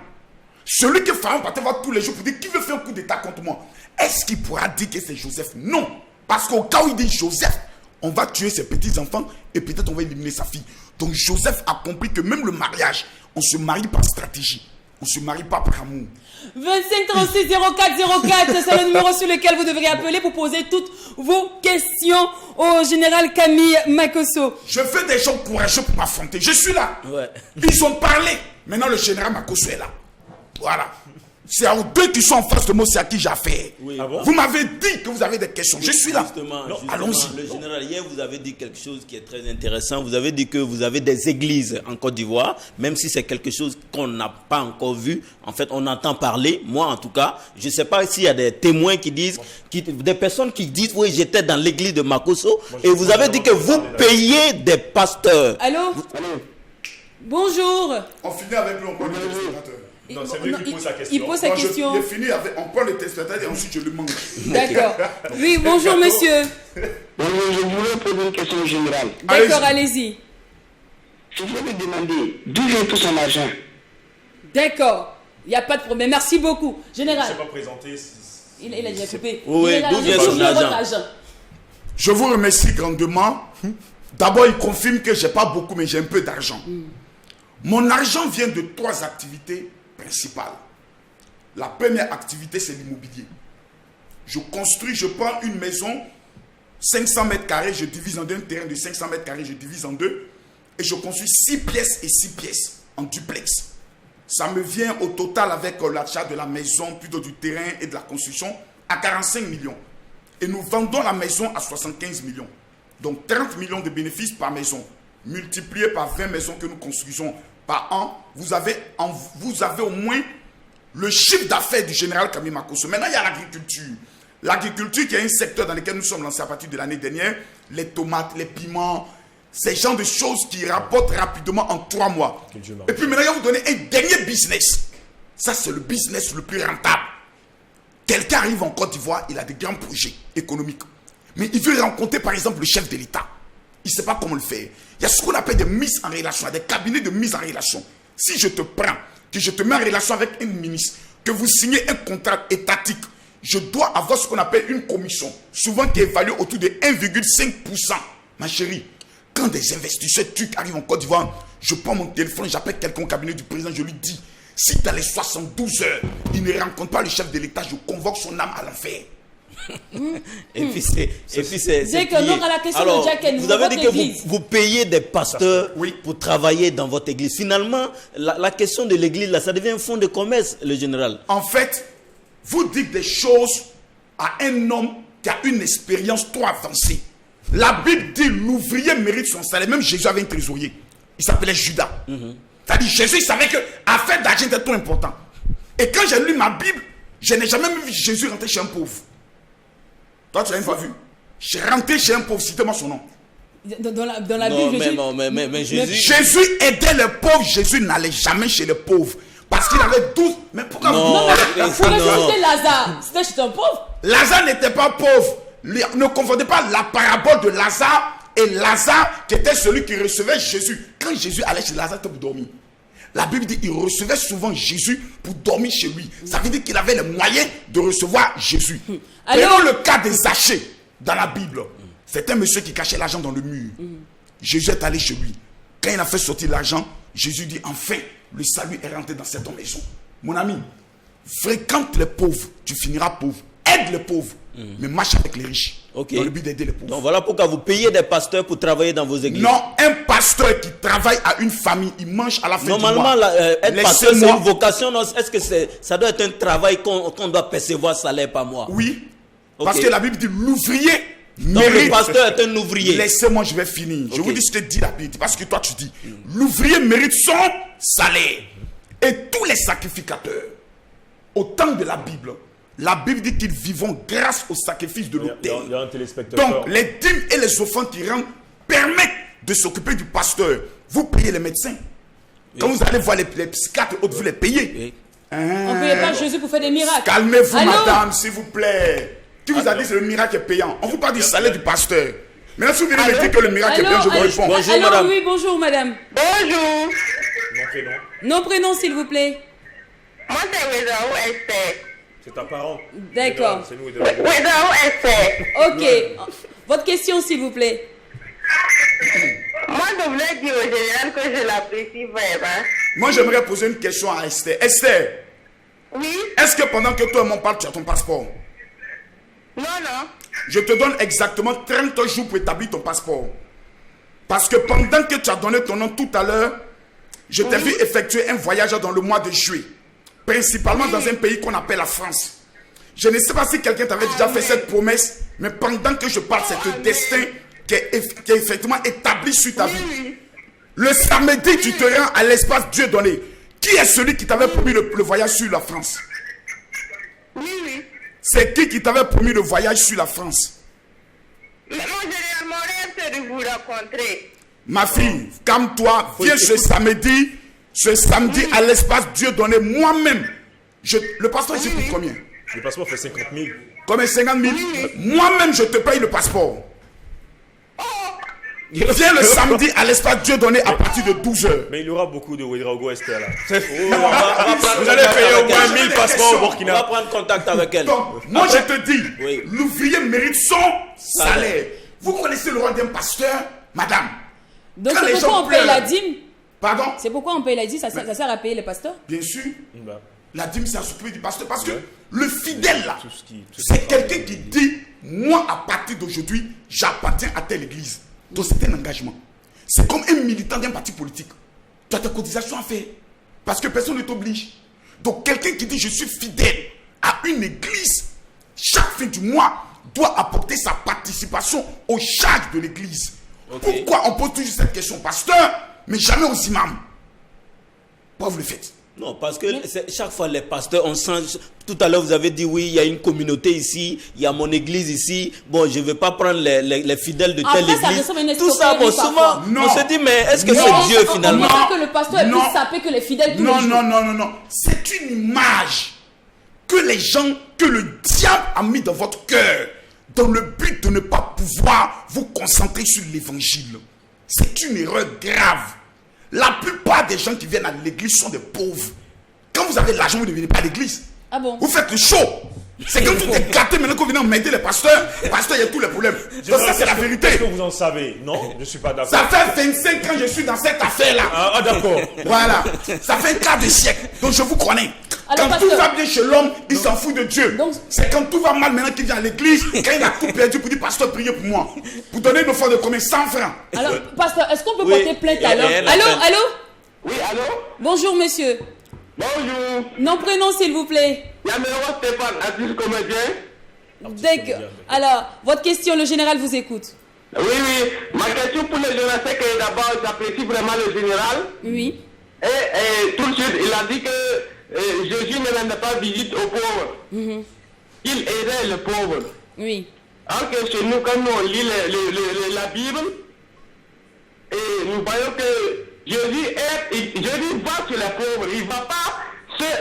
Celui que Pharaon partait voir tous les jours pour dire qui veut faire un coup d'état contre moi. Est-ce qu'il pourra dire que c'est Joseph? Non. Parce qu'au cas où il dit Joseph, on va tuer ses petits-enfants et peut-être on va éliminer sa fille. Donc Joseph a compris que même le mariage, on se marie par stratégie. On ne se marie pas par amour. 25 36 04 04, c'est le numéro sur lequel vous devriez appeler pour poser toutes vos questions au général Camille Makosso. Je fais des gens courageux pour m'affronter. Je suis là. Ouais. Ils ont parlé. Maintenant, le général Makosso est là. Voilà. C'est aux deux qui sont en face de moi, c'est à qui j'ai affaire. Oui. Ah bon? Vous m'avez dit que vous avez des questions. Oui, je suis là. Justement, allons-y. Le général, hier, vous avez dit quelque chose qui est très intéressant. Vous avez dit que vous avez des églises en Côte d'Ivoire, même si c'est quelque chose qu'on n'a pas encore vu. En fait, on entend parler. Moi, en tout cas, je ne sais pas s'il y a des témoins qui disent, des personnes qui disent, oui, j'étais dans l'église de Makosso. Et vous avez dit que vous payez des pasteurs. Allô? Bonjour. On finit avec lui, on prend le téléspectateur. Non, c'est lui qui pose sa question. Il pose sa question. Je finis avec, on prend le téléspectateur et ensuite je le mange. D'accord. Oui, bonjour monsieur. Bonjour, je voulais poser une question générale. D'accord, allez-y. Je voulais demander d'où vient tout son argent. D'accord, il n'y a pas de problème. Merci beaucoup. Général. Je ne sais pas présenter. Il a déjà coupé. Oui, d'où vient son argent? Je vous remercie grandement. D'abord, il confirme que je n'ai pas beaucoup, mais j'ai un peu d'argent. Mon argent vient de 3 activités principales. La première activité, c'est l'immobilier. Je construis, je prends une maison, 500 mètres carrés, je divise en deux, un terrain de 500 mètres carrés, je divise en deux, et je construis 6 pièces et 6 pièces en duplex. Ça me vient au total avec l'achat de la maison, plutôt du terrain et de la construction, à 45 millions. Et nous vendons la maison à 75 millions. Donc 30 millions de bénéfices par maison, multiplié par 20 maisons que nous construisons par an, vous avez au moins le chiffre d'affaires du général Camille Makosso. Maintenant, il y a l'agriculture. L'agriculture qui est un secteur dans lequel nous sommes lancés à partir de l'année dernière. Les tomates, les piments, ces genres de choses qui rapportent rapidement en 3 mois. Et puis maintenant, je vais vous donner un dernier business. Ça, c'est le business le plus rentable. Quelqu'un arrive en Côte d'Ivoire, il a des grands projets économiques. Mais il veut rencontrer par exemple le chef de l'État. Il ne sait pas comment le faire. Il y a ce qu'on appelle des mises en relation, des cabinets de mise en relation. Si je te prends, que je te mets en relation avec un ministre, que vous signez un contrat étatique, je dois avoir ce qu'on appelle une commission, souvent qui est évaluée autour de 1,5%. Ma chérie, quand des investisseurs turcs arrivent en Côte d'Ivoire, Je prends mon téléphone, j'appelle quelqu'un au cabinet du président, je lui dis, si dans les 72 heures, il ne rencontre pas le chef de l'État, je convoque son âme à l'enfer. Et puis c'est que donc à la question alors, de Jack and vous avez dit que vous payez des pasteurs oui, pour travailler dans votre église. Finalement, la question de l'église, là, ça devient un fonds de commerce, le général. En fait, vous dites des choses à un homme qui a une expérience trop avancée. La Bible dit l'ouvrier mérite son salaire. Même Jésus avait un trésorier. Il s'appelait Judas. C'est-à-dire Jésus savait que affaire d'argent était trop important. Et quand j'ai lu ma Bible, je n'ai jamais vu Jésus rentrer chez un pauvre. Toi, tu l'as une fois vu? J'ai rentré chez un pauvre, citez-moi son nom. Dans la Bible, mais Jésus... Jésus aidait les pauvres, Jésus n'allait jamais chez les pauvres. Parce qu'il avait 12... Mais pourquoi Non, pour ressusciter Lazare, c'était chez un pauvre. Lazare n'était pas pauvre. Ne confondez pas la parabole de Lazare et Lazare qui était celui qui recevait Jésus. Quand Jésus allait chez Lazare, c'était pour dormir. La Bible dit qu'il recevait souvent Jésus pour dormir chez lui. Ça veut dire qu'il avait les moyens de recevoir Jésus. Prenons le cas des Zachée dans la Bible. C'est un monsieur qui cachait l'argent dans le mur. Jésus est allé chez lui. Quand il a fait sortir l'argent, Jésus dit enfin, le salut est rentré dans cette maison. Mon ami, fréquente les pauvres, tu finiras pauvre. Aide les pauvres, mais marche avec les riches. Okay. Dans le but d'aider les pauvres. Donc voilà pourquoi vous payez des pasteurs pour travailler dans vos églises. Non, un pasteur qui travaille à une famille, il mange à la fin Normalement, du mois. être pasteur, c'est une vocation. Est-ce que ça doit être un travail qu'on doit percevoir salaire par mois? Oui, okay. Parce que la Bible dit l'ouvrier donc mérite. Le pasteur est un ouvrier. Laissez-moi, je vais finir. Okay. Je vous dis ce que dit la Bible. Parce que toi, tu dis l'ouvrier mérite son salaire. Et tous les sacrificateurs, au temps de la Bible dit qu'ils vivent grâce au sacrifice de l'autel. Il y a un téléspectateur. Donc, les dîmes et les offrandes qui rendent permettent de s'occuper du pasteur. Vous payez les médecins. Quand vous allez voir les psychiatres, vous les payez. On ne payait pas Jésus pour faire des miracles. Calmez-vous, madame, s'il vous plaît. Qui vous a dit que le miracle est payant? On vous parle du salaire du pasteur. Maintenant, si vous venez me dire que le miracle est payant, je vous réponds. Bonjour, madame. Oui, bonjour, madame. Bonjour. Mon prénom. Nos prénoms, s'il vous plaît. Moi, c'est Wedaou Esther. C'est ta parent. D'accord. C'est nous, Wedaou Esther. Ok. Votre question, s'il vous plaît. Moi, je voulais dire au général que je l'apprécie vraiment. Moi, j'aimerais poser une question à Esther. Esther. Oui. Est-ce que pendant que toi et moi parle, tu as ton passeport? Non. Je te donne exactement 30 jours pour établir ton passeport. Parce que pendant que tu as donné ton nom tout à l'heure, je t'ai vu effectuer un voyage dans le mois de juillet. Principalement dans un pays qu'on appelle la France. Je ne sais pas si quelqu'un t'avait déjà fait cette promesse, mais pendant que je parle, c'est le destin qui est effectivement établi sur ta vie. Le samedi, tu te rends à l'espace Dieu donné. Qui est celui qui t'avait promis le voyage sur la France? Oui. C'est qui t'avait promis le voyage sur la France? Mais mon rêve, c'est de vous rencontrer. Ma fille, calme-toi, viens ce samedi à l'espace Dieu donné. Moi-même, le passeport ici coûte combien? Le passeport fait 50 000. Combien? 50 000? Moi-même, je te paye le passeport. Viens le samedi à l'espace Dieu donné à partir de 12h. Mais il y aura beaucoup de Ouedraogo Esther là. Vous allez payer au moins 1000 passeports au Burkina. On va prendre contact avec elle. Donc, moi je te dis, l'ouvrier mérite son salaire. Vous connaissez le rôle d'un pasteur, madame? Donc c'est pourquoi on paye la dîme? Pardon? C'est pourquoi on paye la dîme? Ça sert à payer les pasteurs? Bien sûr. La dîme, c'est à s'occuper du pasteur. Parce que le fidèle là, c'est quelqu'un qui dit, moi à partir d'aujourd'hui, j'appartiens à telle église. Donc c'est un engagement. C'est comme un militant d'un parti politique. Tu as tes cotisations à faire. Parce que personne ne t'oblige. Donc quelqu'un qui dit je suis fidèle à une église, chaque fin du mois, doit apporter sa participation aux charges de l'église. Okay. Pourquoi on pose toujours cette question, pasteur, mais jamais aux imams? Pourquoi vous le faites? Non, parce que chaque fois les pasteurs, on sent. Tout à l'heure, vous avez dit oui, il y a une communauté ici, il y a mon église ici. Bon, je ne vais pas prendre les fidèles de telle église. Tout ça, bon, souvent, on se dit, mais est-ce que c'est Dieu finalement? On sent que le pasteur est plus sapé que les fidèles tous les jours. Non. C'est une image que les gens, que le diable a mis dans votre cœur, dans le but de ne pas pouvoir vous concentrer sur l'évangile. C'est une erreur grave. La plupart des gens qui viennent à l'église sont des pauvres. Quand vous avez de l'argent, vous ne venez pas à l'église. Ah bon? Vous faites le show. C'est quand tout est gâté maintenant qu'on vient m'aider les pasteurs. Pasteur, il y a tous les problèmes. Donc ça, c'est la vérité. Est-ce que vous en savez? Non, je ne suis pas d'accord. Ça fait 25 ans que je suis dans cette affaire-là. Ah, d'accord. Voilà. Ça fait un quart de siècle. Donc je vous connais. Alors, quand tout va bien chez l'homme, il s'en fout de Dieu. Donc, c'est quand tout va mal maintenant qu'il vient à l'église, quand il a tout perdu pour dire pasteur, priez pour moi. Vous donnez une offre de combien? 100 francs. Alors, pasteur, est-ce qu'on peut porter plainte alors? Allô? Oui, allô? Bonjour, monsieur. Bonjour. Nom, prénom, s'il vous plaît. Yaméro Stéphane, artiste comédien. D'accord. Alors, votre question, le général vous écoute. Oui, oui. Ma question pour le général, c'est que d'abord, j'apprécie vraiment le général. Oui. Et tout de suite, il a dit que Jésus ne rendait pas visite aux pauvres. Il aidait les pauvres. Oui. Alors que chez nous, quand on lit la Bible, et nous voyons que Jésus va sur les pauvres. Il ne va pas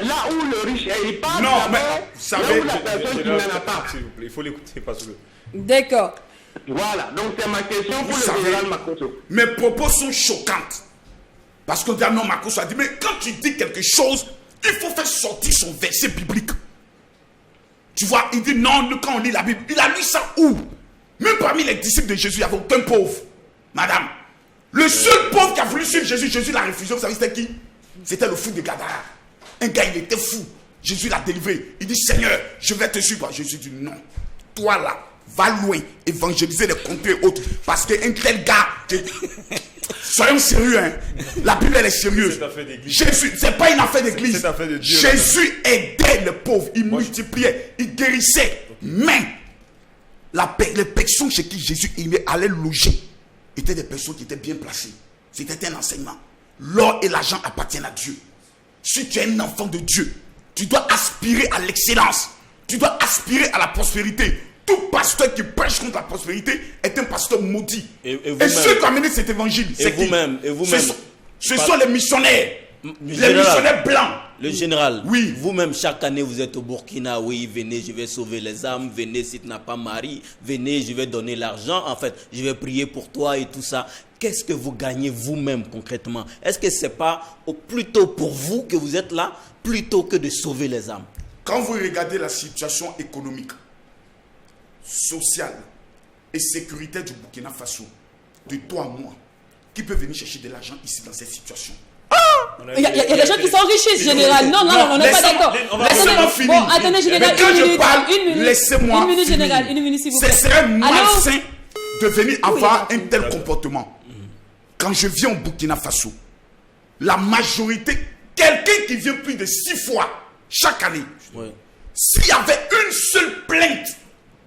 là où le riche est. Il passe non, mais là où la personne qui n'en a pas. S'il vous plaît, il faut l'écouter, parce que... D'accord. Voilà, donc c'est ma question pour le général Makosso. Mes propos sont choquantes. Parce que non, Makosso a dit, mais quand tu dis quelque chose, il faut faire sortir son verset biblique. Tu vois, il dit non, quand on lit la Bible, il a lu ça où? Même parmi les disciples de Jésus, il n'y avait aucun pauvre. Madame, le seul pauvre qui a voulu suivre Jésus, Jésus l'a refusé. Vous savez c'était qui? C'était le fou de Gadara. Un gars, il était fou. Jésus l'a délivré. Il dit, Seigneur, je vais te suivre. Jésus dit non. Toi là, va loin, évangéliser les contrées autres. Parce qu'un tel gars... Soyons sérieux, hein. La Bible, elle est sérieuse. Jésus, c'est pas une affaire d'église. C'est une affaire de Dieu. Jésus aidait les pauvres, il multipliait, il guérissait. Mais les personnes chez qui Jésus allait loger étaient des personnes qui étaient bien placées. C'était un enseignement. L'or et l'argent appartiennent à Dieu. Si tu es un enfant de Dieu, tu dois aspirer à l'excellence. Tu dois aspirer à la prospérité. Tout pasteur qui prêche contre la prospérité est un pasteur maudit. Et ceux qui ont amené cet évangile, c'est qui? Ce sont les missionnaires. Les missionnaires blancs. Le général, oui. Vous-même, chaque année, vous êtes au Burkina. Oui, venez, je vais sauver les âmes. Venez, si tu n'as pas mari. Venez, je vais donner l'argent. En fait, je vais prier pour toi et tout ça. Qu'est-ce que vous gagnez vous-même concrètement? Est-ce que ce n'est pas plutôt pour vous que vous êtes là, plutôt que de sauver les âmes? Quand vous regardez la situation économique, sociale et sécuritaire du Burkina Faso, de toi à moi, qui peut venir chercher de l'argent ici dans cette situation? Il y a des gens qui s'enrichissent, général. Non, on n'est pas d'accord. Laissez-moi finir. Bon, attendez, général, quand je parle, laissez-moi une minute, finir. général, une minute, s'il vous plaît. Ce serait malsain de venir avoir un tel comportement. Quand je viens au Burkina Faso, la majorité, quelqu'un qui vient plus de 6 fois chaque année, s'il y avait une seule plainte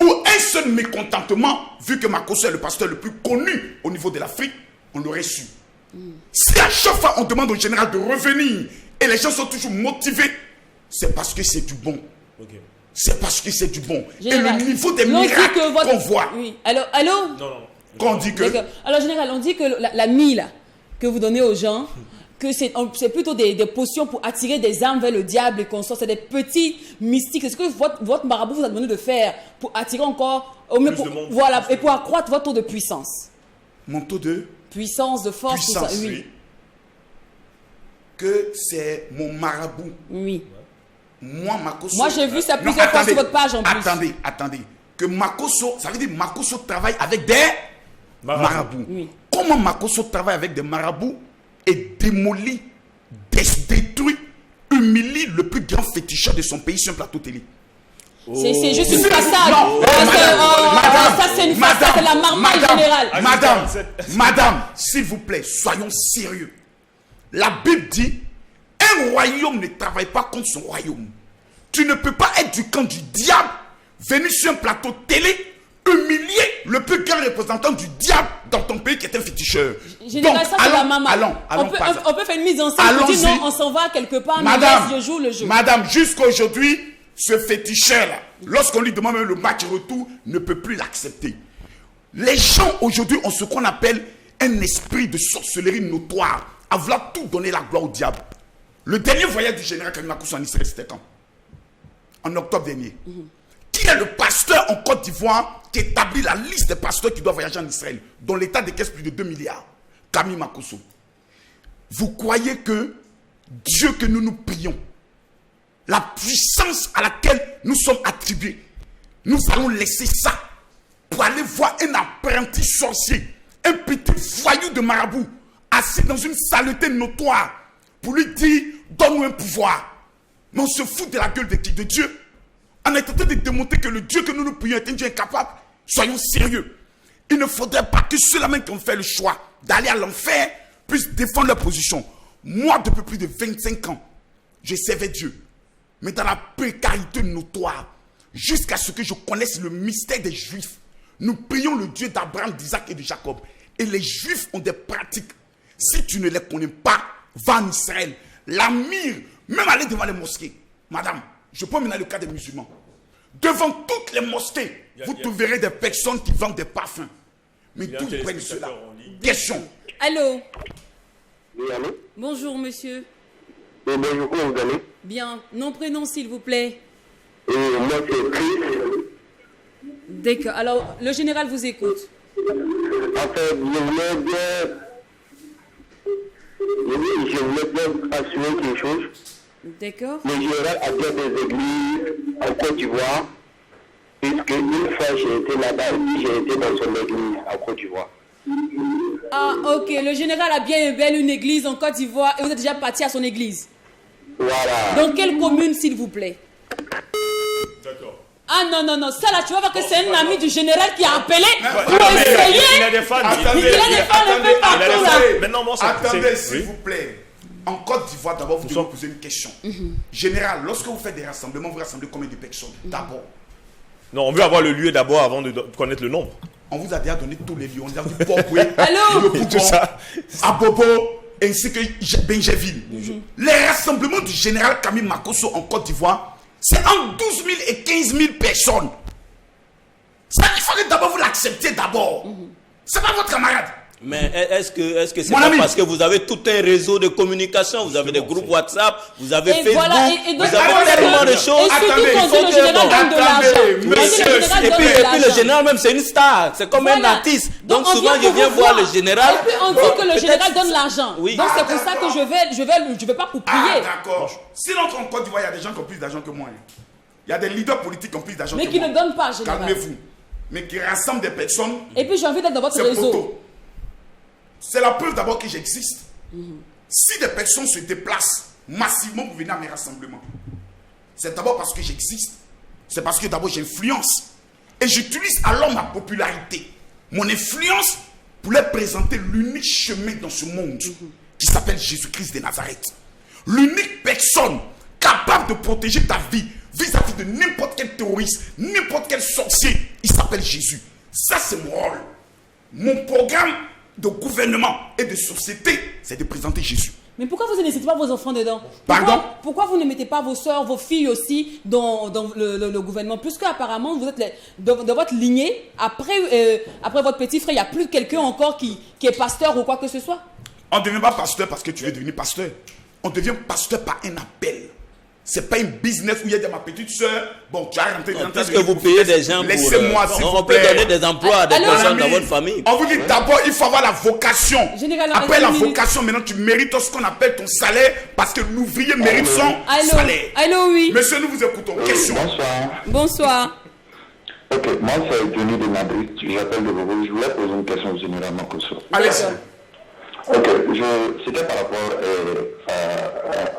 ou un seul mécontentement, vu que Makosso est le pasteur le plus connu au niveau de l'Afrique, on l'aurait su. Si à chaque fois on demande au général de revenir et les gens sont toujours motivés, c'est parce que c'est du bon. C'est parce que c'est du bon. Général, et le niveau des miracles qu'on voit. Oui. Allô? Non. Quand on dit que... Alors, général, on dit que la mie là, que vous donnez aux gens, que c'est plutôt des potions pour attirer des âmes vers le diable et qu'on sort. C'est des petits mystiques. C'est ce que votre marabout vous a demandé de faire pour attirer encore... Voilà, et pour accroître votre taux de puissance. Mon taux de... Puissance, de force, puissance, tout ça. Oui. Que c'est mon marabout. Oui. Moi, Makosso... Moi, j'ai vu ça plusieurs fois sur votre page en plus. Attendez. Que Makosso, ça veut dire Makosso travaille avec des marabouts. Oui. Comment Makosso travaille avec des marabouts et démolit, détruit, humilie le plus grand féticheur de son pays sur un plateau télé? C'est juste une façade. Ça, c'est une façade, c'est la marmaille générale. Madame, s'il vous plaît, soyons sérieux. La Bible dit, un royaume ne travaille pas contre son royaume. Tu ne peux pas être du camp du diable, venir sur un plateau télé, humilier le plus grand représentant du diable dans ton pays qui est un féticheur. Général, ça c'est la maman. On peut faire une mise en scène pour dire non, on s'en va quelque part, madame, mais je joue le jeu. Madame, jusqu'à aujourd'hui, ce féticheur-là, lorsqu'on lui demande même le match retour, ne peut plus l'accepter. Les gens aujourd'hui ont ce qu'on appelle un esprit de sorcellerie notoire, à vouloir tout donner la gloire au diable. Le dernier voyage du général Kami Makosso en Israël, c'était quand? En octobre dernier. Qui est le pasteur en Côte d'Ivoire qui établit la liste des pasteurs qui doivent voyager en Israël, dont l'État décaisse plus de 2 milliards? Kami Makosso. Vous croyez que Dieu que nous prions la puissance à laquelle nous sommes attribués, nous allons laisser ça pour aller voir un apprenti sorcier, un petit voyou de marabout, assis dans une saleté notoire, pour lui dire, donne-nous un pouvoir. Mais on se fout de la gueule de Dieu. On est en train de démontrer que le Dieu que nous prions est un Dieu incapable. Soyons sérieux. Il ne faudrait pas que ceux-là même qui ont fait le choix d'aller à l'enfer puissent défendre leur position. Moi, depuis plus de 25 ans, je servais Dieu, mais dans la précarité notoire, jusqu'à ce que je connaisse le mystère des Juifs. Nous prions le Dieu d'Abraham, d'Isaac et de Jacob. Et les Juifs ont des pratiques. Si tu ne les connais pas, va en Israël. L'amir, même aller devant les mosquées. Madame, je prends maintenant le cas des musulmans. Devant toutes les mosquées, vous trouverez des personnes qui vendent des parfums. Mais d'où ils prennent cela? Question. Allô? Oui, allô? Bonjour, monsieur. Et bonjour, comment vous allez? Bien. Nom, prénom, s'il vous plaît. Et moi, c'est Chris. D'accord. Alors, le général vous écoute. En fait, je voulais bien assurer quelque chose. D'accord. Le général a bien des églises en Côte d'Ivoire, puisque une fois j'ai été là-bas et j'ai été dans son église en Côte d'Ivoire. Ah, ok. Le général a bien une église en Côte d'Ivoire et vous êtes déjà parti à son église. Voilà. Dans quelle commune, s'il vous plaît? D'accord. Ah non, non, non, ça là, tu vas voir que c'est un ami du général qui a appelé pour Il essayer. a des fans. Attendez, Il a des fans un peu partout là. Maintenant, moi, attendez, s'il vous plaît. En Côte d'Ivoire, d'abord, vous devez vous poser une question. Général, lorsque vous faites des rassemblements, vous rassemblez combien de personnes? D'abord. Non, on veut avoir le lieu d'abord avant de connaître le nombre. On vous a déjà donné tous les lieux. On vous a dit Pokoué, Allô? le Poupon, Abobo, ainsi que Benjeville. Les rassemblements du général Camille Makosso en Côte d'Ivoire, c'est entre 12 000 et 15 000 personnes. Ça, il faut que d'abord vous l'acceptiez d'abord. C'est pas votre camarade. Mais est-ce que c'est Mon pas ami. parce que vous avez tout un réseau de communication, vous avez des groupes WhatsApp, vous avez Et Facebook, voilà, et donc, vous avez tellement de et choses. surtout Attendez, quand il faut le que- général non, donne de attendez, l'argent. monsieur, Et puis le général même c'est une star, c'est comme un Voilà. artiste. Donc, Donc on souvent vient je viens pour voir vous le général. Et puis on dit que le général donne l'argent. Oui. Donc c'est pour ça que je vais pas pour Ah, prier. d'accord. Sinon, en Côte d'Ivoire, il y a des gens qui ont plus d'argent que moi. Il y a des leaders politiques qui ont plus d'argent que Mais moi. qui ne donnent pas, général. Calmez-vous. Mais qui rassemblent des personnes. Et puis j'ai envie d'être dans votre C'est réseau. poteau. C'est la preuve d'abord que j'existe. Si des personnes se déplacent massivement pour venir à mes rassemblements, c'est d'abord parce que j'existe. C'est parce que d'abord j'influence. Et j'utilise alors ma popularité, mon influence pour leur présenter l'unique chemin dans ce monde qui s'appelle Jésus-Christ de Nazareth. L'unique personne capable de protéger ta vie vis-à-vis de n'importe quel terroriste, n'importe quel sorcier, il s'appelle Jésus. Ça, c'est mon rôle. Mon programme de gouvernement et de société, c'est de présenter Jésus. Mais pourquoi vous ne mettez pas vos enfants dedans? Pardon? Pourquoi vous ne mettez pas vos soeurs, vos filles aussi dans le gouvernement? Puisque apparemment vous êtes dans votre lignée, après votre petit frère, il n'y a plus quelqu'un encore qui est pasteur ou quoi que ce soit? On ne devient pas pasteur parce que tu veux devenir pasteur. On devient pasteur par un appel. C'est pas une business où il y a de ma petite soeur. Bon, tu as rentré dans Est-ce que vous payez des gens pour... Laissez-moi, s'il vous on peut plaît. donner des emplois à des Allô? personnes Ami, dans votre famille. On vous dit d'abord, il faut avoir la vocation. Général, Après la une minute. vocation, maintenant tu mérites ce qu'on appelle ton salaire parce que l'ouvrier mérite son Allô? salaire. Allô, oui. Monsieur, nous vous écoutons. Question. Bonsoir. Bonsoir. Ok, moi c'est Johnny de Madrid, j'appelle de Bobo. Je voulais poser une question au général Makosso. Allez-y. Ok, c'était par rapport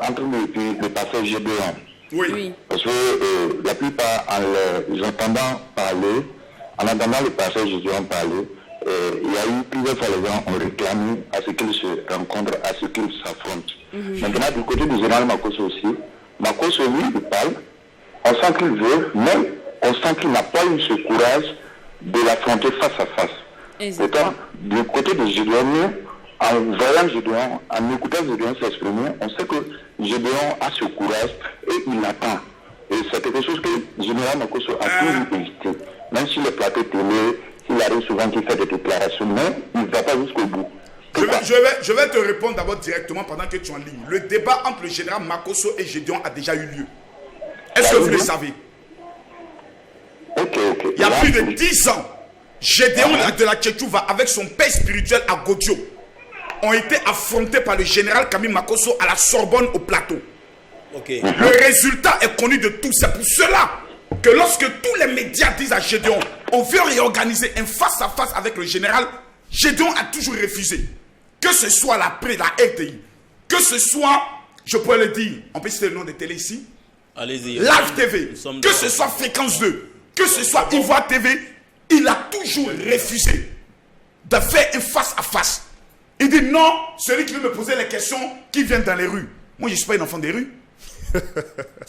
entre le passage Gédéon. Oui. Parce que la plupart, en entendant le passage Gédéon parler, il y a eu plusieurs fois les gens ont réclamé à ce qu'ils se rencontrent, à ce qu'ils s'affrontent. Maintenant, du côté du général Makosso aussi, Makosso, lui, il parle, on sent qu'il veut, mais on sent qu'il n'a pas eu ce courage de l'affronter face à face. Exactement. Pourtant, du côté de Gédéon, en voyant Gédéon, en écoutant Gédéon s'exprimer, on sait que Gédéon a ce courage et il attend. Et c'est quelque chose que le général Makosso a toujours évité. Même sur le plateau télé, s'il arrive souvent qu'il fait des déclarations, mais il ne va pas jusqu'au bout. Je vais te répondre d'abord directement pendant que tu es en ligne. Le débat entre le général Makosso et Gédéon a déjà eu lieu. Est-ce que vous le savez? Ok. Il y a plus de 10 ans, Gédéon de la Tchétchouva avec son père spirituel à Godio ont été affrontés par le général Camille Makosso à la Sorbonne au plateau. Okay. Le résultat est connu de tous. C'est pour cela que lorsque tous les médias disent à Gédéon, on veut réorganiser un face-à-face avec le général, Gédéon a toujours refusé. Que ce soit la RTI, que ce soit, je pourrais le dire, on peut citer le nom de télé ici, allez-y. Live TV, que ce soit Fréquence 2, que ce soit Ivoire TV, il a toujours refusé de faire un face-à-face. Il dit non, celui qui veut me poser les questions, qui vient dans les rues. Moi, je ne suis pas un enfant des rues.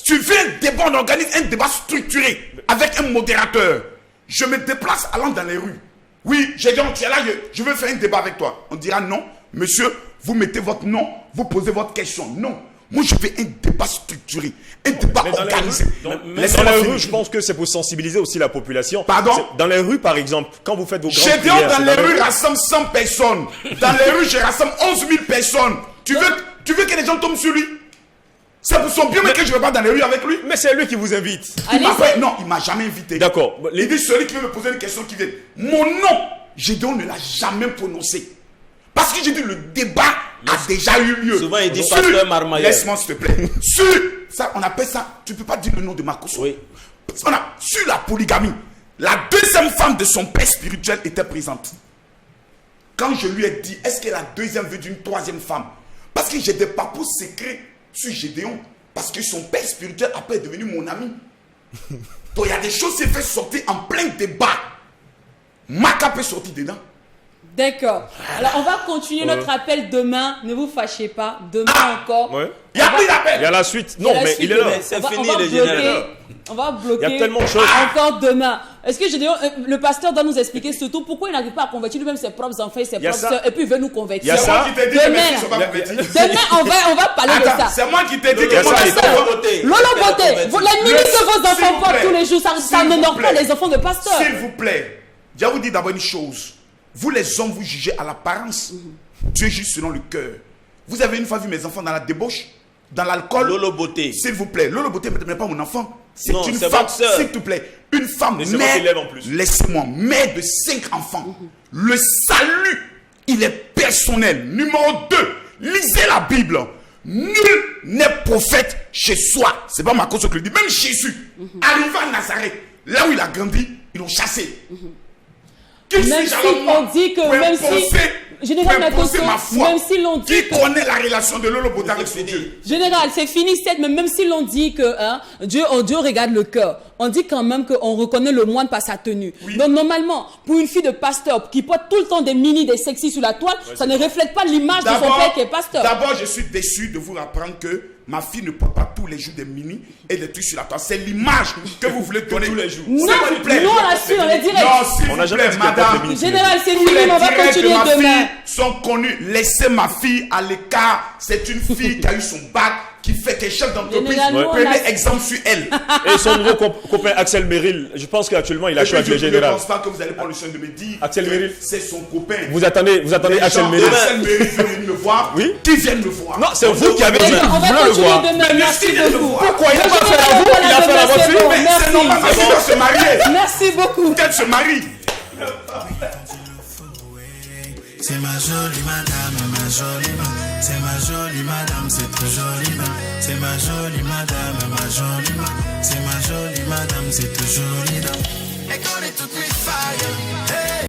Tu veux un débat, on organise un débat structuré avec un modérateur. Je me déplace allant dans les rues. Oui, j'ai dit, tu es là, je veux faire un débat avec toi. On dira non, monsieur, vous mettez votre nom, vous posez votre question. Non. Moi, je fais un débat structuré, un débat organisé. Dans les rues, je pense que c'est pour sensibiliser aussi la population. Pardon? Dans les rues, par exemple, quand vous faites vos grandes Gédéon prières... dans les rues rassemble 100 personnes. Dans les rues, je rassemble 11 000 personnes. Tu veux que les gens tombent sur lui? C'est pour son bien que je ne vais pas dans les rues avec lui. Mais c'est lui qui vous invite. Non, il ne m'a jamais invité. D'accord. Il dit celui qui veut me poser une question qui vient. Mon nom, Gédéon ne l'a jamais prononcé. Parce que j'ai dit le débat a déjà eu lieu. Souvent il dit pasteur marmailleur. Laisse-moi s'il te plaît. Sur ça, on appelle ça, tu ne peux pas dire le nom de Makosso. Oui. Sur la polygamie, la deuxième femme de son père spirituel était présente. Quand je lui ai dit, est-ce que la deuxième veut d'une troisième femme? Parce que j'ai des papous secrets sur Gédéon. Parce que son père spirituel après est devenu mon ami. Donc il y a des choses qui fait sortir en plein débat. Maka peut sortir dedans. D'accord. Alors, on va continuer notre appel demain. Ne vous fâchez pas. Demain encore. Ouais. Il y a plus d'appel. Il y a la suite. Non, mais il est là. C'est fini le général. On va bloquer. Il y a tellement de choses. Encore demain. Est-ce que le pasteur doit nous expliquer surtout pourquoi il n'arrive pas à convertir lui-même ses propres enfants et ses propres sœurs et puis il veut nous convertir. Il y a ça. Demain, on va parler de ça. C'est moi qui t'ai dit que Lolo Beauté, les minutes que vos enfants portent tous les jours, ça n'honore pas les enfants de pasteur. S'il vous plaît, je vais vous dire d'abord une chose. Vous les hommes, vous jugez à l'apparence. Dieu juge selon le cœur. Vous avez une fois vu mes enfants dans la débauche, dans l'alcool. Lolo Beauté. S'il vous plaît, Lolo Beauté n'est pas mon enfant. C'est Non, une c'est femme, votre sœur. s'il te plaît. Une femme Laissez-moi qu'il lève en plus. Laissez-moi, mère de 5 enfants. Le salut, il est personnel. Numéro 2, lisez la Bible. Nul n'est prophète chez soi. C'est pas ma cause que je le dis. Même Jésus, arrivé à Nazareth, là où il a grandi, ils l'ont chassé. Même si on dit que même si Général Makosso, même si l'on dit qui connaît la relation de Lolo Beauté avec son Dieu? Général, c'est fini, mais même si l'on dit que Dieu regarde le cœur, on dit quand même qu'on reconnaît le moine par sa tenue. Oui. Donc normalement, pour une fille de pasteur qui porte tout le temps des mini, des sexy sur la toile, ça ne reflète pas l'image de son père qui est pasteur. D'abord, je suis déçu de vous apprendre que ma fille ne porte pas tous les jours des mini et des trucs sur la toile. C'est l'image que vous voulez donner tous les jours. Non, s'il vous plaît. Nous on l'assume, on est direct. Non, s'il vous plaît, madame. Général, c'est fini, on va continuer demain. Sont connus. Laissez ma fille à l'écart. C'est une fille qui a eu son bac, qui fait qu'elle chef d'entreprise. Prenez exemple sur elle. Et son nouveau copain Axel Merrill, je pense qu'actuellement il a choisi le général. Je ne pense pas que vous allez prendre le soin de me dire. Axel Merrill, c'est son copain. Vous attendez Axel Merrill. Axel Merrill veut venir me voir. Oui. Qui vient me voir? Non, c'est vous qui avez dit que vous voulez le voir. Merci beaucoup. Pourquoi il n'a pas fait à vous? Il a fait à votre fille. C'est normal, parce qu'il doit se marier. Merci beaucoup. Qu'elle se marie. C'est ma jolie madame, ma jolie madame. C'est ma jolie madame, c'est trop joli madame. C'est ma jolie madame, ma jolie madame. C'est ma jolie madame, c'est trop joli madame. Elle connaît toutes mes failles. Hey.